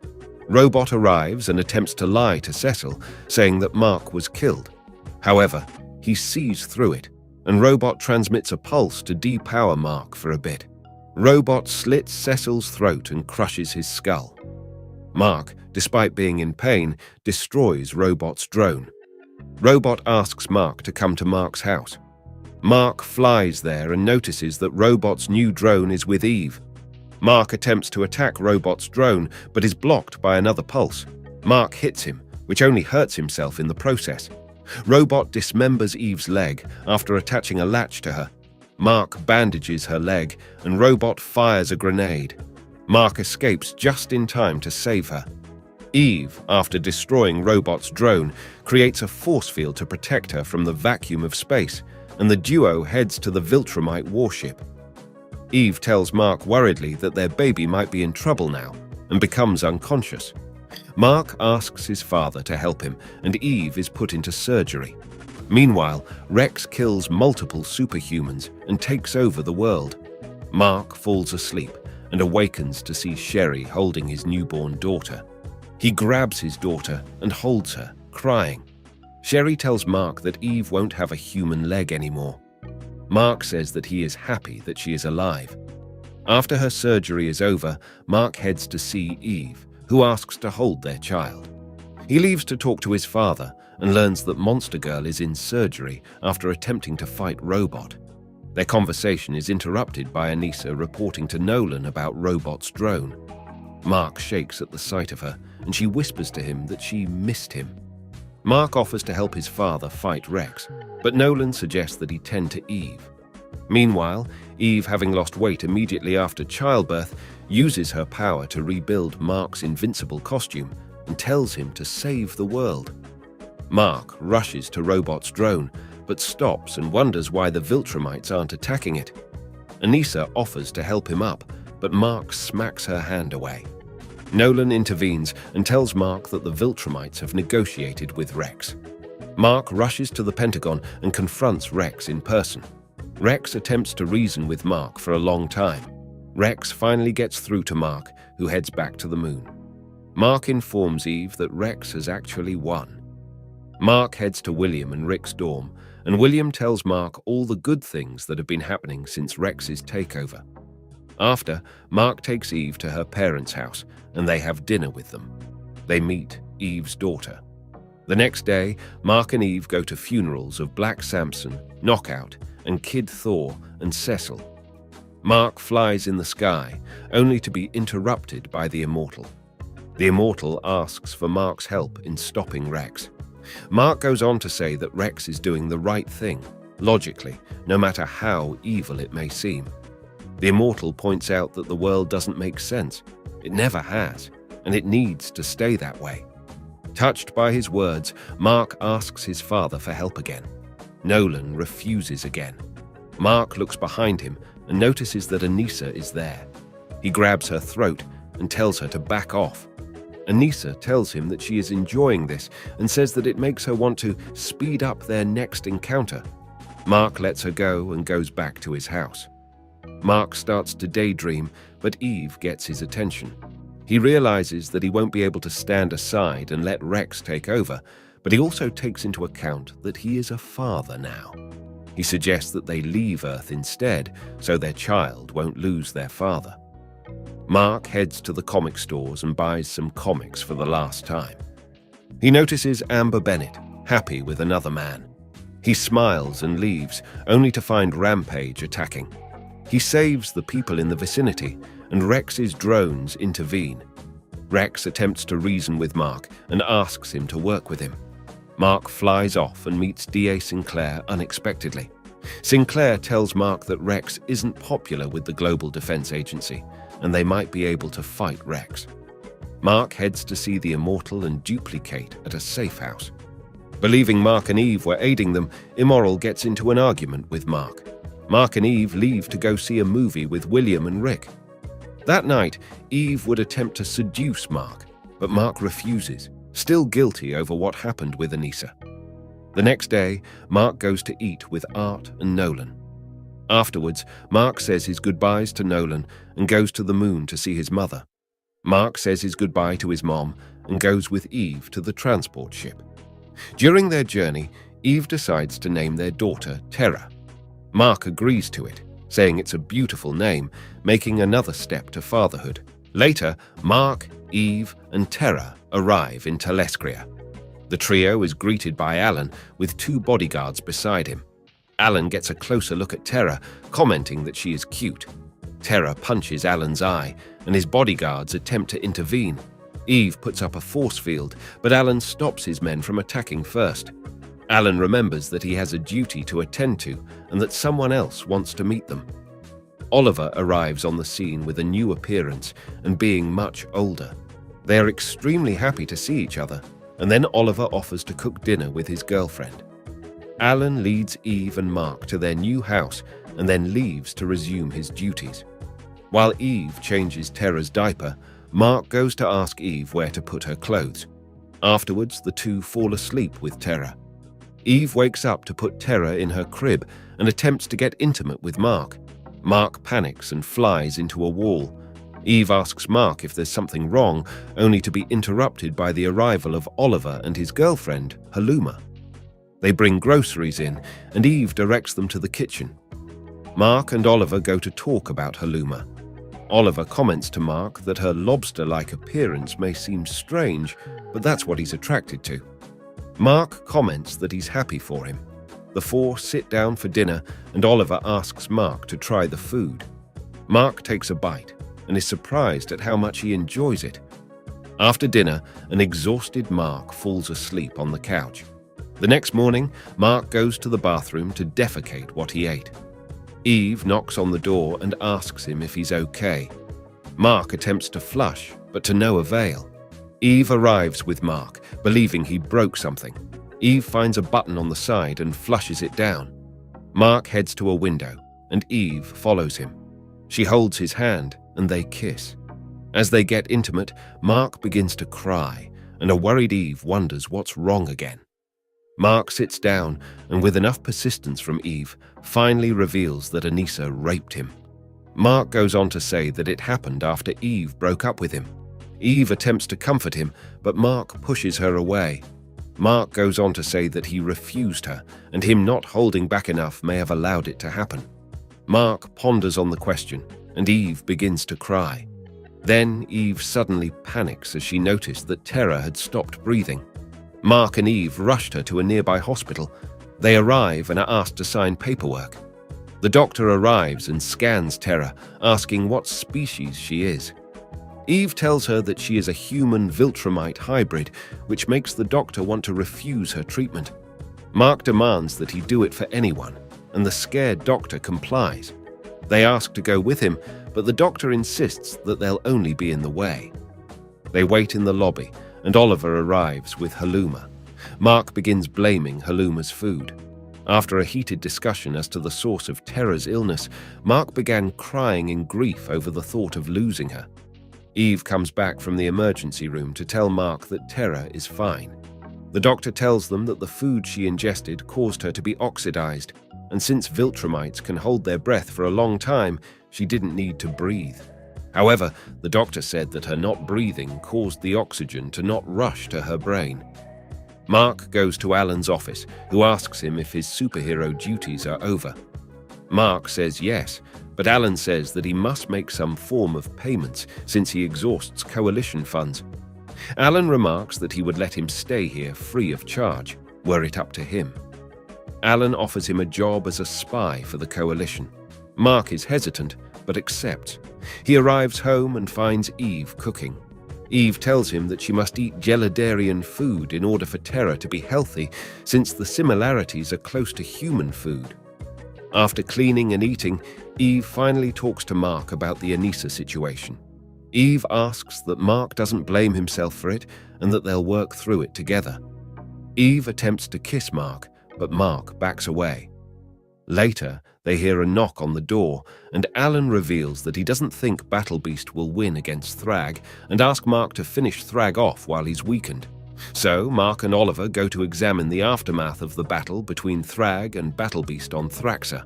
Robot arrives and attempts to lie to Cecil, saying that Mark was killed. However, he sees through it, and Robot transmits a pulse to depower Mark for a bit. Robot slits Cecil's throat and crushes his skull. Mark, despite being in pain, destroys Robot's drone. Robot asks Mark to come to Mark's house. Mark flies there and notices that Robot's new drone is with Eve. Mark attempts to attack Robot's drone, but is blocked by another pulse. Mark hits him, which only hurts himself in the process. Robot dismembers Eve's leg after attaching a latch to her. Mark bandages her leg, and Robot fires a grenade. Mark escapes just in time to save her. Eve, after destroying Robot's drone, creates a force field to protect her from the vacuum of space, and the duo heads to the Viltrumite warship. Eve tells Mark worriedly that their baby might be in trouble now, and becomes unconscious. Mark asks his father to help him, and Eve is put into surgery. Meanwhile, Rex kills multiple superhumans and takes over the world. Mark falls asleep and awakens to see Sherry holding his newborn daughter. He grabs his daughter and holds her, crying. Sherry tells Mark that Eve won't have a human leg anymore. Mark says that he is happy that she is alive. After her surgery is over, Mark heads to see Eve, who asks to hold their child. He leaves to talk to his father and learns that Monster Girl is in surgery after attempting to fight Robot. Their conversation is interrupted by Anissa reporting to Nolan about Robot's drone. Mark shakes at the sight of her, and she whispers to him that she missed him. Mark offers to help his father fight Rex, but Nolan suggests that he tend to Eve. Meanwhile, Eve, having lost weight immediately after childbirth, uses her power to rebuild Mark's Invincible costume and tells him to save the world. Mark rushes to Robot's drone, but stops and wonders why the Viltrumites aren't attacking it. Anissa offers to help him up, but Mark smacks her hand away. Nolan intervenes and tells Mark that the Viltrumites have negotiated with Rex. Mark rushes to the Pentagon and confronts Rex in person. Rex attempts to reason with Mark for a long time. Rex finally gets through to Mark, who heads back to the moon. Mark informs Eve that Rex has actually won. Mark heads to William and Rick's dorm, and William tells Mark all the good things that have been happening since Rex's takeover. After, Mark takes Eve to her parents' house, and they have dinner with them. They meet Eve's daughter. The next day, Mark and Eve go to funerals of Black Samson, Knockout, and Kid Thor and Cecil. Mark flies in the sky, only to be interrupted by the Immortal. The Immortal asks for Mark's help in stopping Rex. Mark goes on to say that Rex is doing the right thing, logically, no matter how evil it may seem. The Immortal points out that the world doesn't make sense. It never has, and it needs to stay that way. Touched by his words, Mark asks his father for help again. Nolan refuses again. Mark looks behind him and notices that Anissa is there. He grabs her throat and tells her to back off. Anissa tells him that she is enjoying this and says that it makes her want to speed up their next encounter. Mark lets her go and goes back to his house. Mark starts to daydream, but Eve gets his attention. He realizes that he won't be able to stand aside and let Rex take over, but he also takes into account that he is a father now. He suggests that they leave Earth instead, so their child won't lose their father. Mark heads to the comic stores and buys some comics for the last time. He notices Amber Bennett, happy with another man. He smiles and leaves, only to find Rampage attacking. He saves the people in the vicinity, and Rex's drones intervene. Rex attempts to reason with Mark and asks him to work with him. Mark flies off and meets D.A. Sinclair unexpectedly. Sinclair tells Mark that Rex isn't popular with the Global Defense Agency, and they might be able to fight Rex. Mark heads to see the Immortal and Duplicate at a safe house. Believing Mark and Eve were aiding them, Immoral gets into an argument with Mark. Mark and Eve leave to go see a movie with William and Rick. That night, Eve would attempt to seduce Mark, but Mark refuses, still guilty over what happened with Anissa. The next day, Mark goes to eat with Art and Nolan. Afterwards, Mark says his goodbyes to Nolan and goes to the moon to see his mother. Mark says his goodbye to his mom and goes with Eve to the transport ship. During their journey, Eve decides to name their daughter Terra. Mark agrees to it, saying it's a beautiful name, making another step to fatherhood. Later, Mark, Eve, and Terra arrive in Talescria. The trio is greeted by Alan, with 2 bodyguards beside him. Alan gets a closer look at Terra, commenting that she is cute. Terra punches Alan's eye, and his bodyguards attempt to intervene. Eve puts up a force field, but Alan stops his men from attacking first. Alan remembers that he has a duty to attend to, and that someone else wants to meet them. Oliver arrives on the scene with a new appearance and being much older. They are extremely happy to see each other, and then Oliver offers to cook dinner with his girlfriend. Alan leads Eve and Mark to their new house and then leaves to resume his duties. While Eve changes Terra's diaper, Mark goes to ask Eve where to put her clothes. Afterwards, the two fall asleep with Terra. Eve wakes up to put Terra in her crib and attempts to get intimate with Mark. Mark panics and flies into a wall. Eve asks Mark if there's something wrong, only to be interrupted by the arrival of Oliver and his girlfriend, Haluma. They bring groceries in, and Eve directs them to the kitchen. Mark and Oliver go to talk about Haluma. Oliver comments to Mark that her lobster-like appearance may seem strange, but that's what he's attracted to. Mark comments that he's happy for him. The four sit down for dinner, and Oliver asks Mark to try the food. Mark takes a bite and is surprised at how much he enjoys it. After dinner, an exhausted Mark falls asleep on the couch. The next morning, Mark goes to the bathroom to defecate what he ate. Eve knocks on the door and asks him if he's okay. Mark attempts to flush, but to no avail. Eve arrives with Mark, believing he broke something. Eve finds a button on the side and flushes it down. Mark heads to a window, and Eve follows him. She holds his hand, and they kiss. As they get intimate, Mark begins to cry, and a worried Eve wonders what's wrong again. Mark sits down, and with enough persistence from Eve, finally reveals that Anissa raped him. Mark goes on to say that it happened after Eve broke up with him. Eve attempts to comfort him, but Mark pushes her away. Mark goes on to say that he refused her, and him not holding back enough may have allowed it to happen. Mark ponders on the question, and Eve begins to cry. Then Eve suddenly panics as she noticed that Terra had stopped breathing. Mark and Eve rushed her to a nearby hospital. They arrive and are asked to sign paperwork. The doctor arrives and scans Terra, asking what species she is. Eve tells her that she is a human Viltrumite hybrid, which makes the doctor want to refuse her treatment. Mark demands that he do it for anyone, and the scared doctor complies. They ask to go with him, but the doctor insists that they'll only be in the way. They wait in the lobby, and Oliver arrives with Haluma. Mark begins blaming Haluma's food. After a heated discussion as to the source of Terra's illness, Mark began crying in grief over the thought of losing her. Eve comes back from the emergency room to tell Mark that Terra is fine. The doctor tells them that the food she ingested caused her to be oxidized, and since Viltrumites can hold their breath for a long time, she didn't need to breathe. However, the doctor said that her not breathing caused the oxygen to not rush to her brain. Mark goes to Alan's office, who asks him if his superhero duties are over. Mark says yes, but Alan says that he must make some form of payments since he exhausts coalition funds. Alan remarks that he would let him stay here free of charge, were it up to him. Alan offers him a job as a spy for the coalition. Mark is hesitant, but accepts. He arrives home and finds Eve cooking. Eve tells him that she must eat gelidarian food in order for Terra to be healthy, since the similarities are close to human food. After cleaning and eating, Eve finally talks to Mark about the Anissa situation. Eve asks that Mark doesn't blame himself for it and that they'll work through it together. Eve attempts to kiss Mark, but Mark backs away. Later, they hear a knock on the door, and Alan reveals that he doesn't think Battle Beast will win against Thrag and asks Mark to finish Thrag off while he's weakened. So, Mark and Oliver go to examine the aftermath of the battle between Thrag and Battle Beast on Thraxa.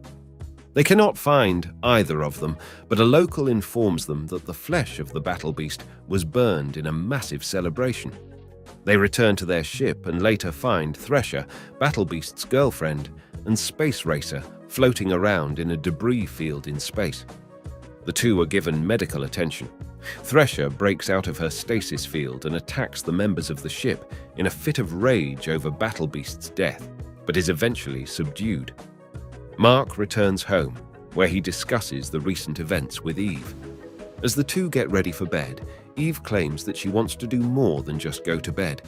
They cannot find either of them, but a local informs them that the flesh of the Battle Beast was burned in a massive celebration. They return to their ship and later find Thresher, Battle Beast's girlfriend, and Space Racer floating around in a debris field in space. The two are given medical attention. Thresher breaks out of her stasis field and attacks the members of the ship in a fit of rage over Battle Beast's death, but is eventually subdued. Mark returns home, where he discusses the recent events with Eve. As the two get ready for bed, Eve claims that she wants to do more than just go to bed.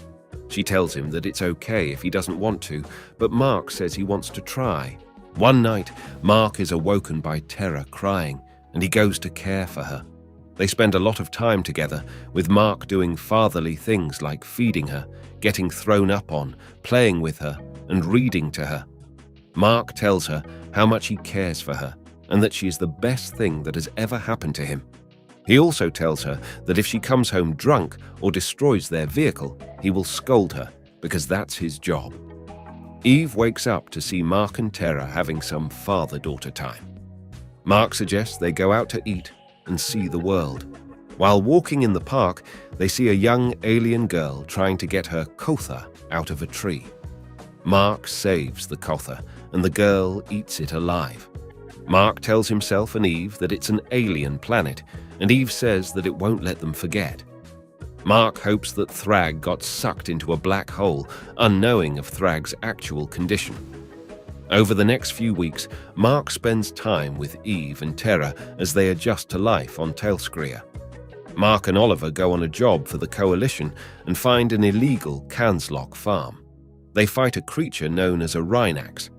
She tells him that it's okay if he doesn't want to, but Mark says he wants to try. One night, Mark is awoken by Terra crying, and he goes to care for her. They spend a lot of time together, with Mark doing fatherly things like feeding her, getting thrown up on, playing with her, and reading to her. Mark tells her how much he cares for her, and that she is the best thing that has ever happened to him. He also tells her that if she comes home drunk or destroys their vehicle, he will scold her, because that's his job. Eve wakes up to see Mark and Terra having some father-daughter time. Mark suggests they go out to eat and see the world. While walking in the park, they see a young alien girl trying to get her kotha out of a tree. Mark saves the kotha, and the girl eats it alive. Mark tells himself and Eve that it's an alien planet, and Eve says that it won't let them forget. Mark hopes that Thrag got sucked into a black hole, unknowing of Thrag's actual condition. Over the next few weeks, Mark spends time with Eve and Terra as they adjust to life on Talescria. Mark and Oliver go on a job for the Coalition and find an illegal Canslock farm. They fight a creature known as a Rhinax.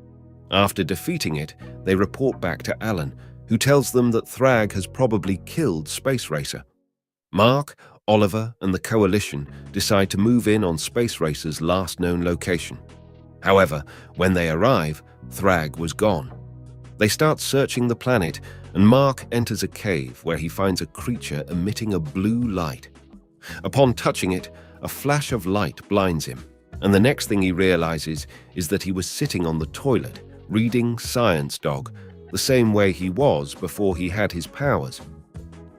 After defeating it, they report back to Alan, who tells them that Thrag has probably killed Space Racer. Mark, Oliver, and the Coalition decide to move in on Space Racer's last known location. However, when they arrive, Thrag was gone. They start searching the planet, and Mark enters a cave where he finds a creature emitting a blue light. Upon touching it, a flash of light blinds him, and the next thing he realizes is that he was sitting on the toilet, reading Science Dog, the same way he was before he had his powers.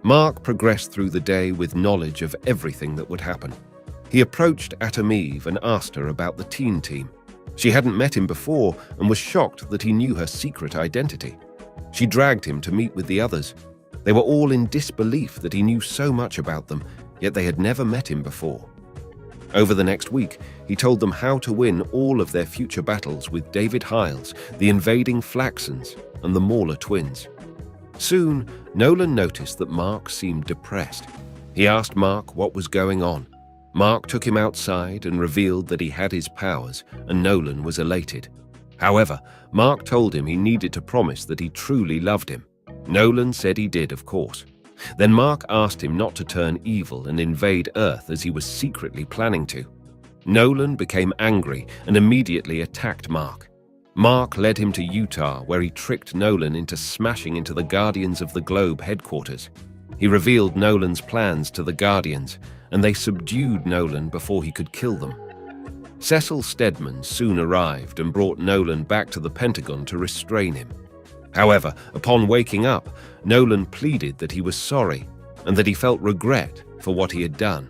Mark progressed through the day with knowledge of everything that would happen. He approached Atom Eve and asked her about the teen team. She hadn't met him before and was shocked that he knew her secret identity. She dragged him to meet with the others. They were all in disbelief that he knew so much about them, yet they had never met him before. Over the next week, he told them how to win all of their future battles with David Hiles, the invading Flaxons, and the Mauler twins. Soon, Nolan noticed that Mark seemed depressed. He asked Mark what was going on. Mark took him outside and revealed that he had his powers, and Nolan was elated. However, Mark told him he needed to promise that he truly loved him. Nolan said he did, of course. Then Mark asked him not to turn evil and invade Earth as he was secretly planning to. Nolan became angry and immediately attacked Mark. Mark led him to Utah, where he tricked Nolan into smashing into the Guardians of the Globe headquarters. He revealed Nolan's plans to the Guardians, and they subdued Nolan before he could kill them. Cecil Stedman soon arrived and brought Nolan back to the Pentagon to restrain him. However, upon waking up, Nolan pleaded that he was sorry and that he felt regret for what he had done.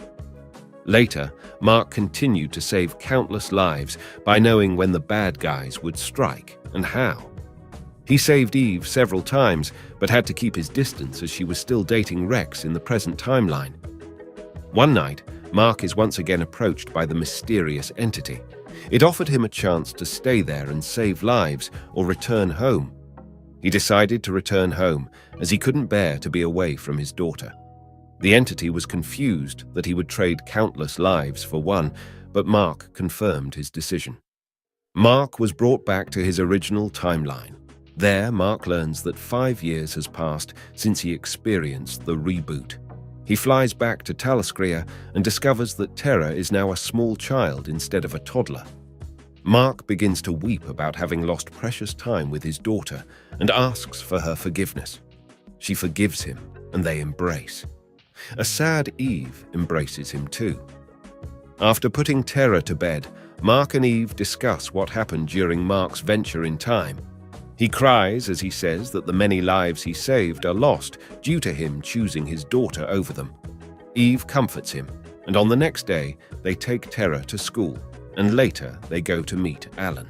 Later, Mark continued to save countless lives by knowing when the bad guys would strike and how. He saved Eve several times, but had to keep his distance as she was still dating Rex in the present timeline. One night, Mark is once again approached by the mysterious entity. It offered him a chance to stay there and save lives or return home. He decided to return home as he couldn't bear to be away from his daughter. The entity was confused that he would trade countless lives for one, but Mark confirmed his decision. Mark was brought back to his original timeline. There, Mark learns that 5 years has passed since he experienced the reboot. He flies back to Talescria and discovers that Terra is now a small child instead of a toddler. Mark begins to weep about having lost precious time with his daughter and asks for her forgiveness. She forgives him, and they embrace. A sad Eve embraces him too. After putting Terra to bed, Mark and Eve discuss what happened during Mark's venture in time. He cries as he says that the many lives he saved are lost due to him choosing his daughter over them. Eve comforts him, and on the next day, they take Terra to school, and later they go to meet Alan.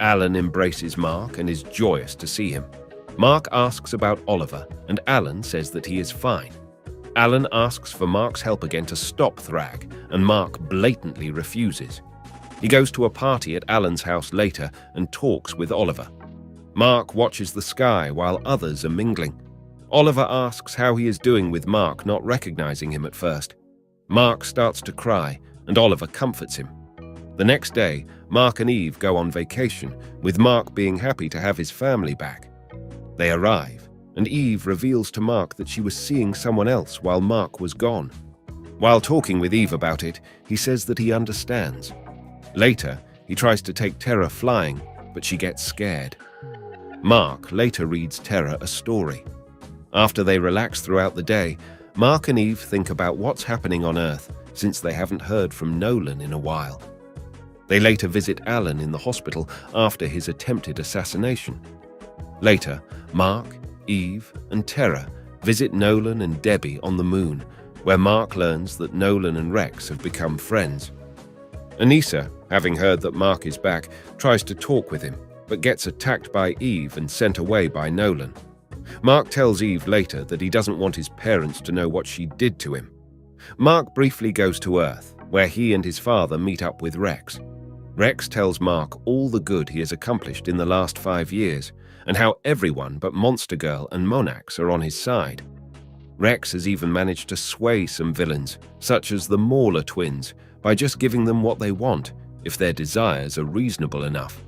Alan embraces Mark and is joyous to see him. Mark asks about Oliver, and Alan says that he is fine. Alan asks for Mark's help again to stop Thrag, and Mark blatantly refuses. He goes to a party at Alan's house later and talks with Oliver. Mark watches the sky while others are mingling. Oliver asks how he is doing with Mark not recognizing him at first. Mark starts to cry, and Oliver comforts him. The next day, Mark and Eve go on vacation, with Mark being happy to have his family back. They arrive, and Eve reveals to Mark that she was seeing someone else while Mark was gone. While talking with Eve about it, he says that he understands. Later, he tries to take Terra flying, but she gets scared. Mark later reads Terra a story. After they relax throughout the day, Mark and Eve think about what's happening on Earth since they haven't heard from Nolan in a while. They later visit Alan in the hospital after his attempted assassination. Later, Mark, Eve, and Terra visit Nolan and Debbie on the moon, where Mark learns that Nolan and Rex have become friends. Anissa, having heard that Mark is back, tries to talk with him, but gets attacked by Eve and sent away by Nolan. Mark tells Eve later that he doesn't want his parents to know what she did to him. Mark briefly goes to Earth, where he and his father meet up with Rex. Rex tells Mark all the good he has accomplished in the last 5 years, and how everyone but Monster Girl and Monax are on his side. Rex has even managed to sway some villains, such as the Mauler twins, by just giving them what they want, if their desires are reasonable enough.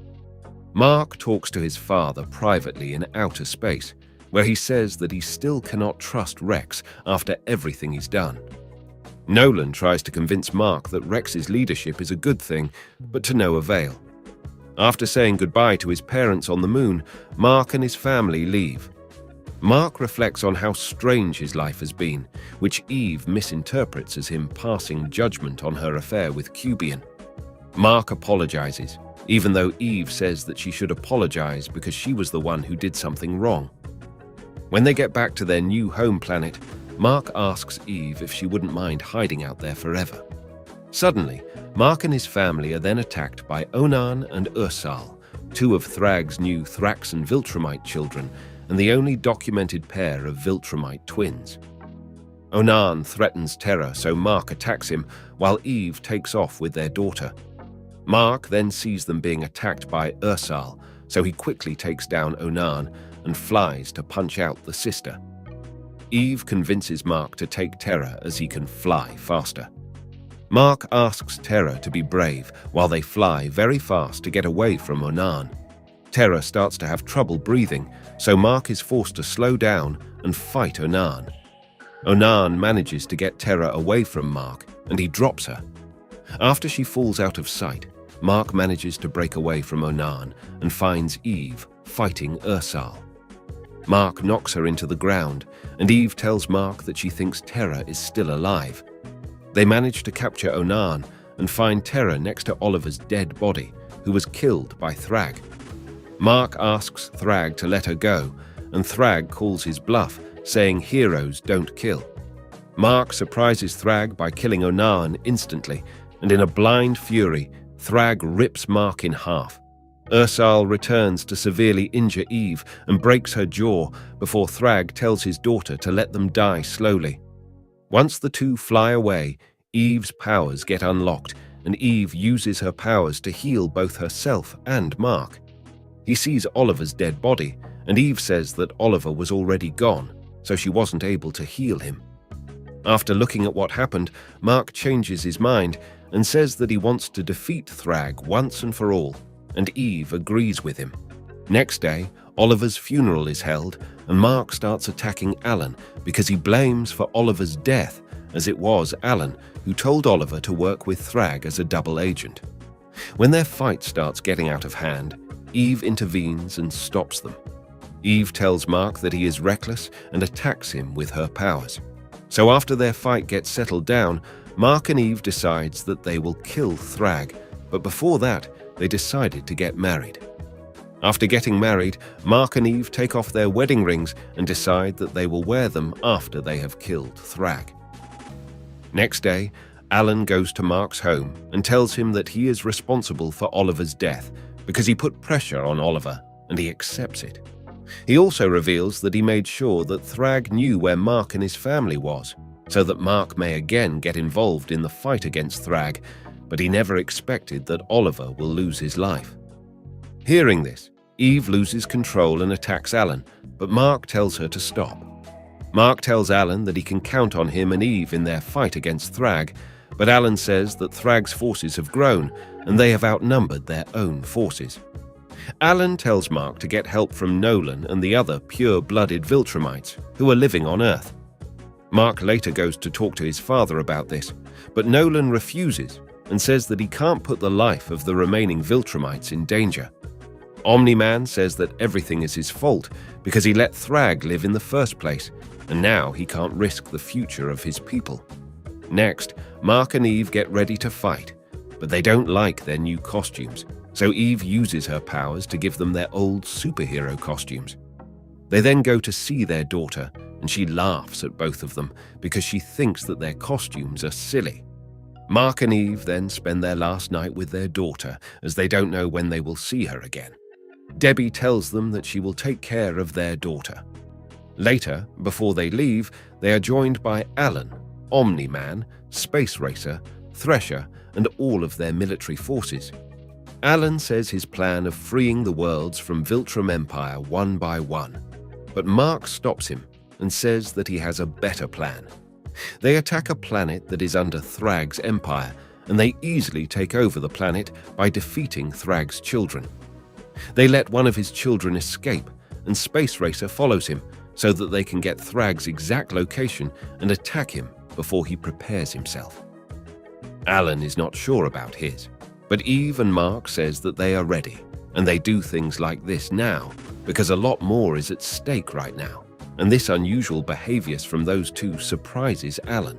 Mark talks to his father privately in outer space, where he says that he still cannot trust Rex after everything he's done. Nolan tries to convince Mark that Rex's leadership is a good thing, but to no avail. After saying goodbye to his parents on the moon, Mark and his family leave. Mark reflects on how strange his life has been, which Eve misinterprets as him passing judgment on her affair with Cubian. Mark apologizes, even though Eve says that she should apologize because she was the one who did something wrong. When they get back to their new home planet, Mark asks Eve if she wouldn't mind hiding out there forever. Suddenly, Mark and his family are then attacked by Onan and Ursal, two of Thragg's new Thrax and Viltrumite children, and the only documented pair of Viltrumite twins. Onan threatens Terra, so Mark attacks him, while Eve takes off with their daughter. Mark then sees them being attacked by Ursal, so he quickly takes down Onan and flies to punch out the sister. Eve convinces Mark to take Terra as he can fly faster. Mark asks Terra to be brave while they fly very fast to get away from Onan. Terra starts to have trouble breathing, so Mark is forced to slow down and fight Onan. Onan manages to get Terra away from Mark, and he drops her. After she falls out of sight, Mark manages to break away from Onan and finds Eve fighting Ursal. Mark knocks her into the ground, and Eve tells Mark that she thinks Terra is still alive. They manage to capture Onan and find Terra next to Oliver's dead body, who was killed by Thrag. Mark asks Thrag to let her go, and Thrag calls his bluff, saying heroes don't kill. Mark surprises Thrag by killing Onan instantly, and in a blind fury, Thrag rips Mark in half. Ursal returns to severely injure Eve and breaks her jaw before Thrag tells his daughter to let them die slowly. Once the two fly away, Eve's powers get unlocked, and Eve uses her powers to heal both herself and Mark. He sees Oliver's dead body, and Eve says that Oliver was already gone, so she wasn't able to heal him. After looking at what happened, Mark changes his mind and says that he wants to defeat Thrag once and for all, and Eve agrees with him. Next day, Oliver's funeral is held, and Mark starts attacking Alan because he blames for Oliver's death, as it was Alan who told Oliver to work with Thrag as a double agent. When their fight starts getting out of hand, Eve intervenes and stops them. Eve tells Mark that he is reckless and attacks him with her powers. So after their fight gets settled down, Mark and Eve decides that they will kill Thrag, but before that, they decided to get married. After getting married, Mark and Eve take off their wedding rings and decide that they will wear them after they have killed Thrag. Next day, Alan goes to Mark's home and tells him that he is responsible for Oliver's death because he put pressure on Oliver, and he accepts it. He also reveals that he made sure that Thrag knew where Mark and his family was, so that Mark may again get involved in the fight against Thrag, but he never expected that Oliver will lose his life. Hearing this, Eve loses control and attacks Alan, but Mark tells her to stop. Mark tells Alan that he can count on him and Eve in their fight against Thrag, but Alan says that Thrag's forces have grown and they have outnumbered their own forces. Alan tells Mark to get help from Nolan and the other pure-blooded Viltrumites who are living on Earth. Mark later goes to talk to his father about this, but Nolan refuses and says that he can't put the life of the remaining Viltrumites in danger. Omni-Man says that everything is his fault because he let Thrag live in the first place, and now he can't risk the future of his people. Next, Mark and Eve get ready to fight, but they don't like their new costumes, so Eve uses her powers to give them their old superhero costumes. They then go to see their daughter, and she laughs at both of them because she thinks that their costumes are silly. Mark and Eve then spend their last night with their daughter, as they don't know when they will see her again. Debbie tells them that she will take care of their daughter. Later, before they leave, they are joined by Alan, Omni-Man, Space Racer, Thresher, and all of their military forces. Alan says his plan of freeing the worlds from Viltrum Empire one by one, but Mark stops him and says that he has a better plan. They attack a planet that is under Thrag's empire, and they easily take over the planet by defeating Thrag's children. They let one of his children escape, and Space Racer follows him so that they can get Thrag's exact location and attack him before he prepares himself. Alan is not sure about his, but Eve and Mark says that they are ready, and they do things like this now because a lot more is at stake right now, and this unusual behavior from those two surprises Alan.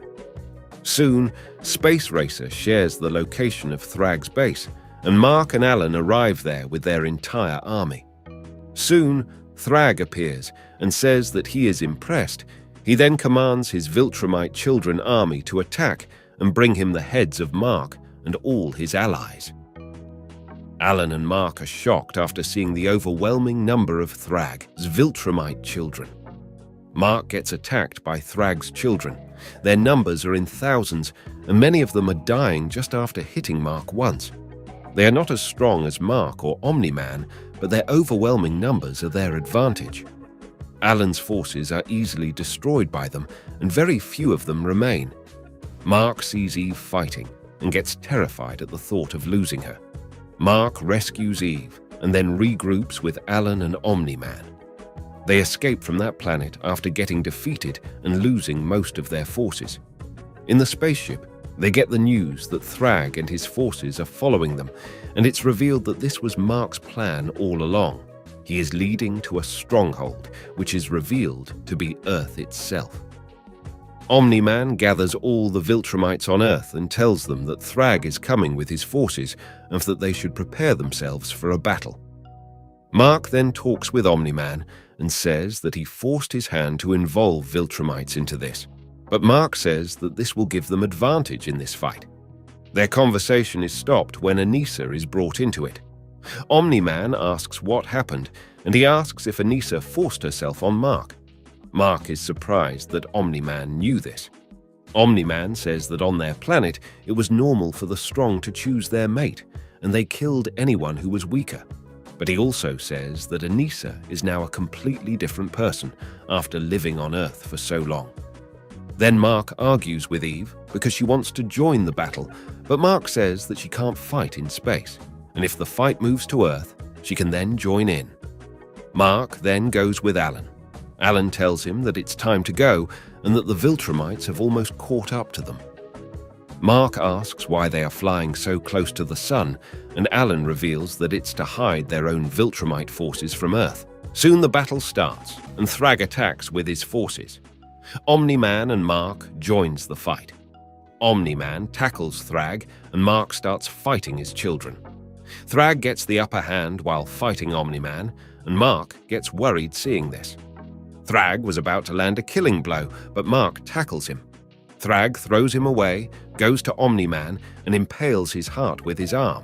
Soon, Space Racer shares the location of Thrag's base, and Mark and Alan arrive there with their entire army. Soon, Thrag appears and says that he is impressed. He then commands his Viltrumite children army to attack and bring him the heads of Mark and all his allies. Alan and Mark are shocked after seeing the overwhelming number of Thrag's Viltrumite children. Mark gets attacked by Thrag's children. Their numbers are in thousands, and many of them are dying just after hitting Mark once. They are not as strong as Mark or Omni-Man, but their overwhelming numbers are their advantage. Alan's forces are easily destroyed by them, and very few of them remain. Mark sees Eve fighting and gets terrified at the thought of losing her. Mark rescues Eve and then regroups with Alan and Omni-Man. They escape from that planet after getting defeated and losing most of their forces. In the spaceship, they get the news that Thrag and his forces are following them, and it's revealed that this was Mark's plan all along. He is leading to a stronghold, which is revealed to be Earth itself. Omni-Man gathers all the Viltrumites on Earth and tells them that Thrag is coming with his forces and that they should prepare themselves for a battle. Mark then talks with Omni-Man and says that he forced his hand to involve Viltrumites into this. But Mark says that this will give them advantage in this fight. Their conversation is stopped when Anissa is brought into it. Omni-Man asks what happened, and he asks if Anissa forced herself on Mark. Mark is surprised that Omni-Man knew this. Omni-Man says that on their planet, it was normal for the strong to choose their mate, and they killed anyone who was weaker. But he also says that Anissa is now a completely different person after living on Earth for so long. Then Mark argues with Eve because she wants to join the battle, but Mark says that she can't fight in space, and if the fight moves to Earth, she can then join in. Mark then goes with Alan. Alan tells him that it's time to go and that the Viltrumites have almost caught up to them. Mark asks why they are flying so close to the sun, and Alan reveals that it's to hide their own Viltrumite forces from Earth. Soon the battle starts, and Thrag attacks with his forces. Omni-Man and Mark joins the fight. Omni-Man tackles Thrag, and Mark starts fighting his children. Thrag gets the upper hand while fighting Omni-Man, and Mark gets worried seeing this. Thrag was about to land a killing blow, but Mark tackles him. Thrag throws him away, goes to Omni-Man, and impales his heart with his arm.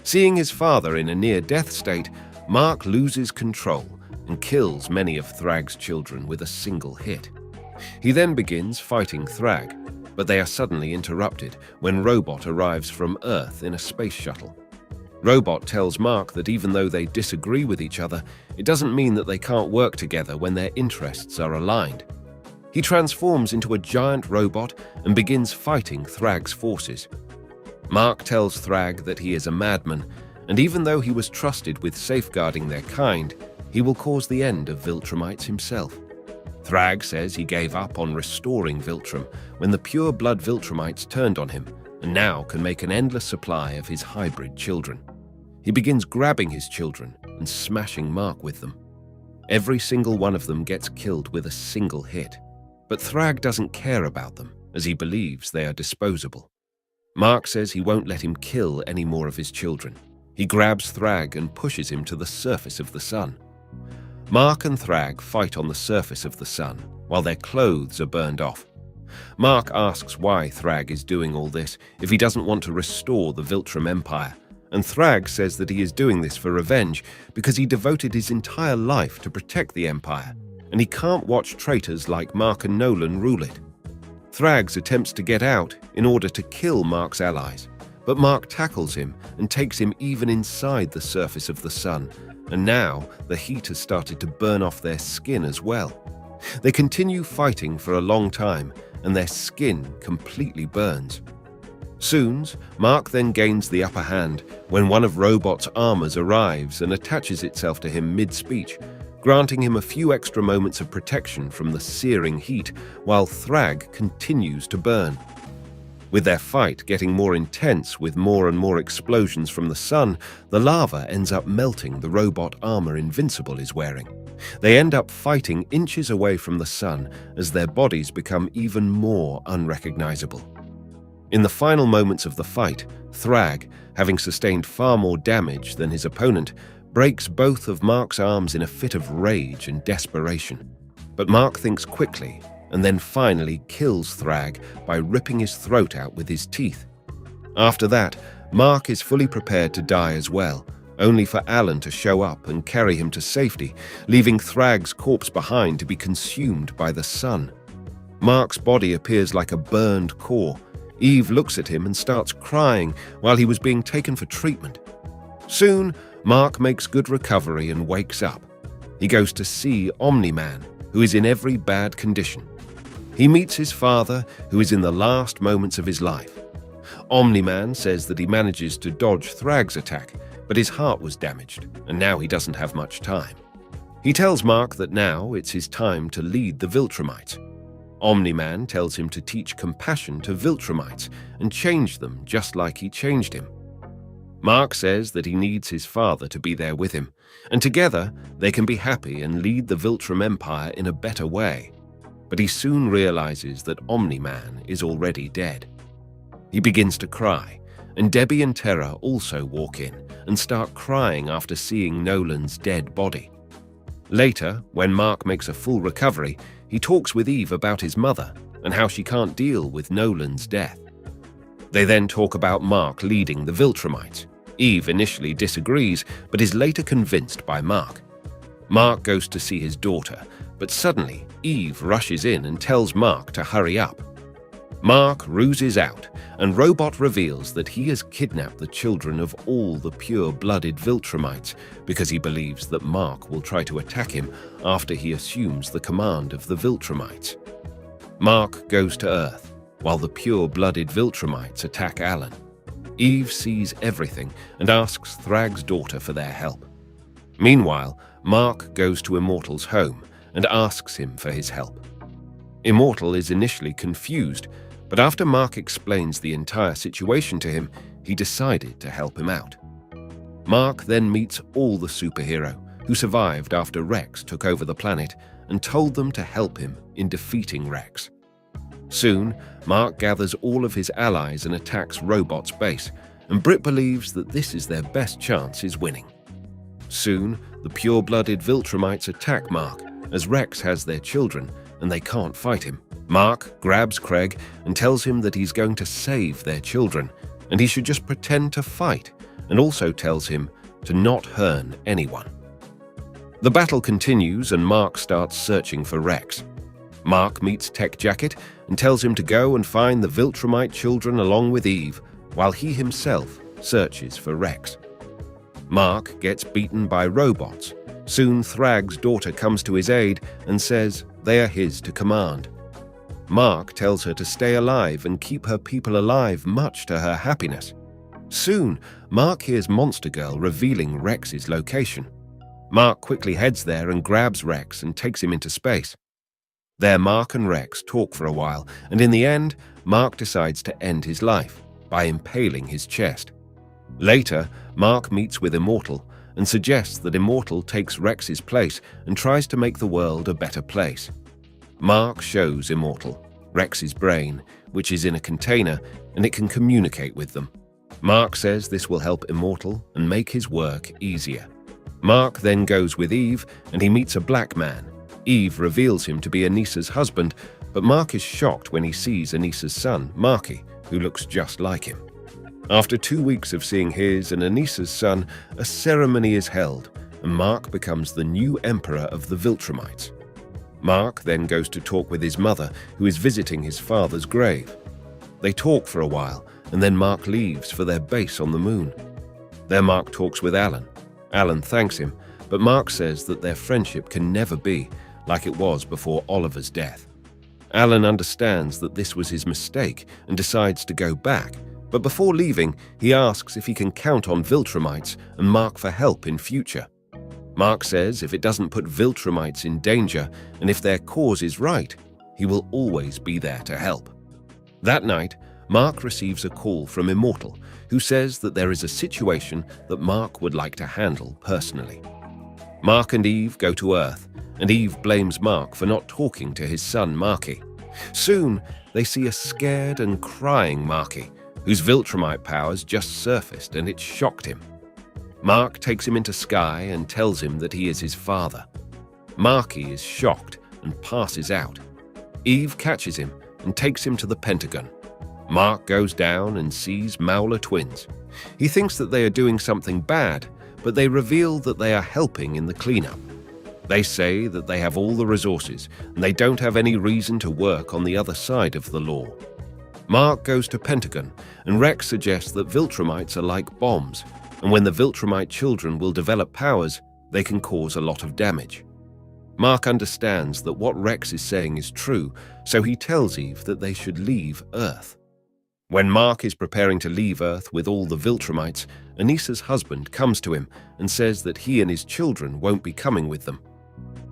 Seeing his father in a near-death state, Mark loses control and kills many of Thrag's children with a single hit. He then begins fighting Thrag, but they are suddenly interrupted when Robot arrives from Earth in a space shuttle. Robot tells Mark that even though they disagree with each other, it doesn't mean that they can't work together when their interests are aligned. He transforms into a giant robot and begins fighting Thrag's forces. Mark tells Thrag that he is a madman, and even though he was trusted with safeguarding their kind, he will cause the end of Viltrumites himself. Thrag says he gave up on restoring Viltrum when the pure-blood Viltrumites turned on him, and now can make an endless supply of his hybrid children. He begins grabbing his children, and smashing Mark with them. Every single one of them gets killed with a single hit, but Thrag doesn't care about them as he believes they are disposable. Mark says he won't let him kill any more of his children. He grabs Thrag and pushes him to the surface of the sun. Mark and Thrag fight on the surface of the sun while their clothes are burned off. Mark asks why Thrag is doing all this if he doesn't want to restore the Viltrum Empire, and Thrag says that he is doing this for revenge because he devoted his entire life to protect the Empire, and he can't watch traitors like Mark and Nolan rule it. Thrag attempts to get out in order to kill Mark's allies, but Mark tackles him and takes him even inside the surface of the sun, and now the heat has started to burn off their skin as well. They continue fighting for a long time, and their skin completely burns. Soon, Mark then gains the upper hand when one of Robot's armors arrives and attaches itself to him mid-speech, granting him a few extra moments of protection from the searing heat while Thrag continues to burn. With their fight getting more intense with more and more explosions from the sun, the lava ends up melting the robot armor Invincible is wearing. They end up fighting inches away from the sun as their bodies become even more unrecognizable. In the final moments of the fight, Thrag, having sustained far more damage than his opponent, breaks both of Mark's arms in a fit of rage and desperation. But Mark thinks quickly and then finally kills Thrag by ripping his throat out with his teeth. After that, Mark is fully prepared to die as well, only for Alan to show up and carry him to safety, leaving Thrag's corpse behind to be consumed by the sun. Mark's body appears like a burned core. Eve looks at him and starts crying while he was being taken for treatment. Soon, Mark makes good recovery and wakes up. He goes to see Omni-Man, who is in every bad condition. He meets his father, who is in the last moments of his life. Omni-Man says that he manages to dodge Thrag's attack, but his heart was damaged, and now he doesn't have much time. He tells Mark that now it's his time to lead the Viltrumites. Omni-Man tells him to teach compassion to Viltrumites and change them just like he changed him. Mark says that he needs his father to be there with him, and together they can be happy and lead the Viltrum Empire in a better way. But he soon realizes that Omni-Man is already dead. He begins to cry, and Debbie and Terra also walk in and start crying after seeing Nolan's dead body. Later, when Mark makes a full recovery, he talks with Eve about his mother and how she can't deal with Nolan's death. They then talk about Mark leading the Viltrumites. Eve initially disagrees, but is later convinced by Mark. Mark goes to see his daughter, but suddenly Eve rushes in and tells Mark to hurry up. Mark ruses out, and Robot reveals that he has kidnapped the children of all the pure-blooded Viltrumites because he believes that Mark will try to attack him after he assumes the command of the Viltrumites. Mark goes to Earth, while the pure-blooded Viltrumites attack Alan. Eve sees everything and asks Thrag's daughter for their help. Meanwhile, Mark goes to Immortal's home and asks him for his help. Immortal is initially confused, but after Mark explains the entire situation to him, he decided to help him out. Mark then meets all the superhero who survived after Rex took over the planet and told them to help him in defeating Rex. Soon, Mark gathers all of his allies and attacks Robot's base, and Britt believes that this is their best chance is winning. Soon, the pure-blooded Viltrumites attack Mark, as Rex has their children, and they can't fight him. Mark grabs Craig and tells him that he's going to save their children, and he should just pretend to fight, and also tells him to not hurt anyone. The battle continues, and Mark starts searching for Rex. Mark meets Tech Jacket and tells him to go and find the Viltrumite children along with Eve, while he himself searches for Rex. Mark gets beaten by robots. Soon Thrag's daughter comes to his aid and says they are his to command. Mark tells her to stay alive and keep her people alive, much to her happiness. Soon, Mark hears Monster Girl revealing Rex's location. Mark quickly heads there and grabs Rex and takes him into space. There, Mark and Rex talk for a while, and in the end, Mark decides to end his life by impaling his chest. Later, Mark meets with Immortal, and suggests that Immortal takes Rex's place and tries to make the world a better place. Mark shows Immortal Rex's brain, which is in a container, and it can communicate with them. Mark says this will help Immortal and make his work easier. Mark then goes with Eve, and he meets a black man. Eve reveals him to be Anissa's husband, but Mark is shocked when he sees Anissa's son, Marky, who looks just like him. After 2 weeks of seeing his and Anissa's son, a ceremony is held, and Mark becomes the new emperor of the Viltrumites. Mark then goes to talk with his mother, who is visiting his father's grave. They talk for a while, and then Mark leaves for their base on the moon. There Mark talks with Alan. Alan thanks him, but Mark says that their friendship can never be like it was before Oliver's death. Alan understands that this was his mistake and decides to go back, but before leaving, he asks if he can count on Viltrumites and Mark for help in future. Mark says if it doesn't put Viltrumites in danger and if their cause is right, he will always be there to help. That night, Mark receives a call from Immortal, who says that there is a situation that Mark would like to handle personally. Mark and Eve go to Earth, and Eve blames Mark for not talking to his son Marky. Soon, they see a scared and crying Marky, whose Viltrumite powers just surfaced, and it shocked him. Mark takes him into Sky and tells him that he is his father. Marky is shocked and passes out. Eve catches him and takes him to the Pentagon. Mark goes down and sees Mauler twins. He thinks that they are doing something bad, but they reveal that they are helping in the cleanup. They say that they have all the resources and they don't have any reason to work on the other side of the law. Mark goes to Pentagon, and Rex suggests that Viltrumites are like bombs, and when the Viltrumite children will develop powers, they can cause a lot of damage. Mark understands that what Rex is saying is true, so he tells Eve that they should leave Earth. When Mark is preparing to leave Earth with all the Viltrumites, Anissa's husband comes to him and says that he and his children won't be coming with them.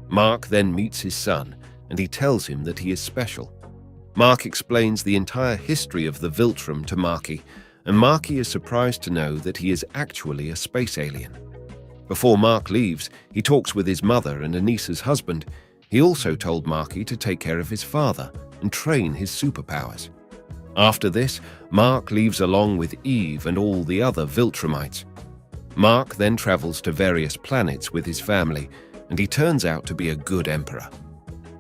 Mark then meets his son, and he tells him that he is special. Mark explains the entire history of the Viltrum to Marky, and Marky is surprised to know that he is actually a space alien. Before Mark leaves, he talks with his mother and Anissa's husband. He also told Marky to take care of his father and train his superpowers. After this, Mark leaves along with Eve and all the other Viltrumites. Mark then travels to various planets with his family, and he turns out to be a good emperor.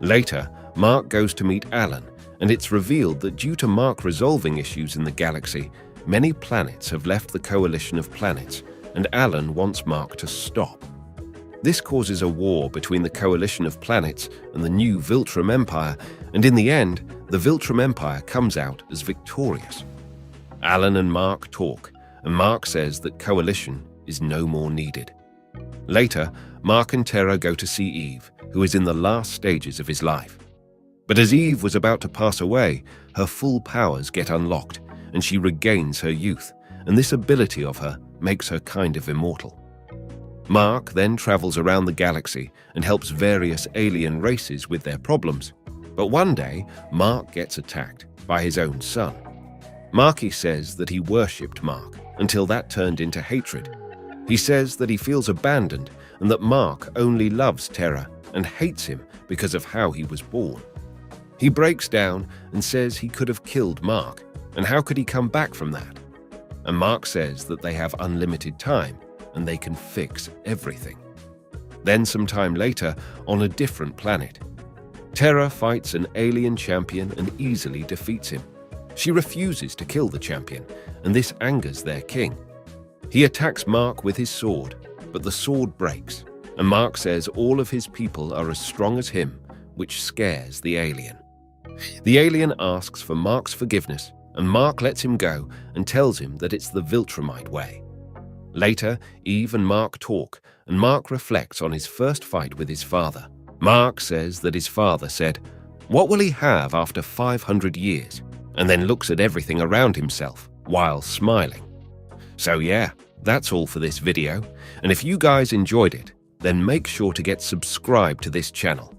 Later, Mark goes to meet Alan, and it's revealed that due to Mark resolving issues in the galaxy, many planets have left the coalition of planets, and Alan wants Mark to stop. This causes a war between the coalition of planets and the new Viltrum Empire, and in the end, the Viltrum Empire comes out as victorious. Alan and Mark talk, and Mark says that coalition is no more needed. Later, Mark and Terra go to see Eve, who is in the last stages of his life. But as Eve was about to pass away, her full powers get unlocked, and she regains her youth, and this ability of her makes her kind of immortal. Mark then travels around the galaxy and helps various alien races with their problems. But one day, Mark gets attacked by his own son. Marky says that he worshipped Mark until that turned into hatred. He says that he feels abandoned and that Mark only loves Terra and hates him because of how he was born. He breaks down and says he could have killed Mark, and how could he come back from that? And Mark says that they have unlimited time and they can fix everything. Then some time later, on a different planet, Terra fights an alien champion and easily defeats him. She refuses to kill the champion, and this angers their king. He attacks Mark with his sword, but the sword breaks, and Mark says all of his people are as strong as him, which scares the alien. The alien asks for Mark's forgiveness, and Mark lets him go and tells him that it's the Viltrumite way. Later, Eve and Mark talk, and Mark reflects on his first fight with his father. Mark says that his father said, "What will he have after 500 years?" and then looks at everything around himself while smiling. So yeah, that's all for this video, and if you guys enjoyed it, then make sure to get subscribed to this channel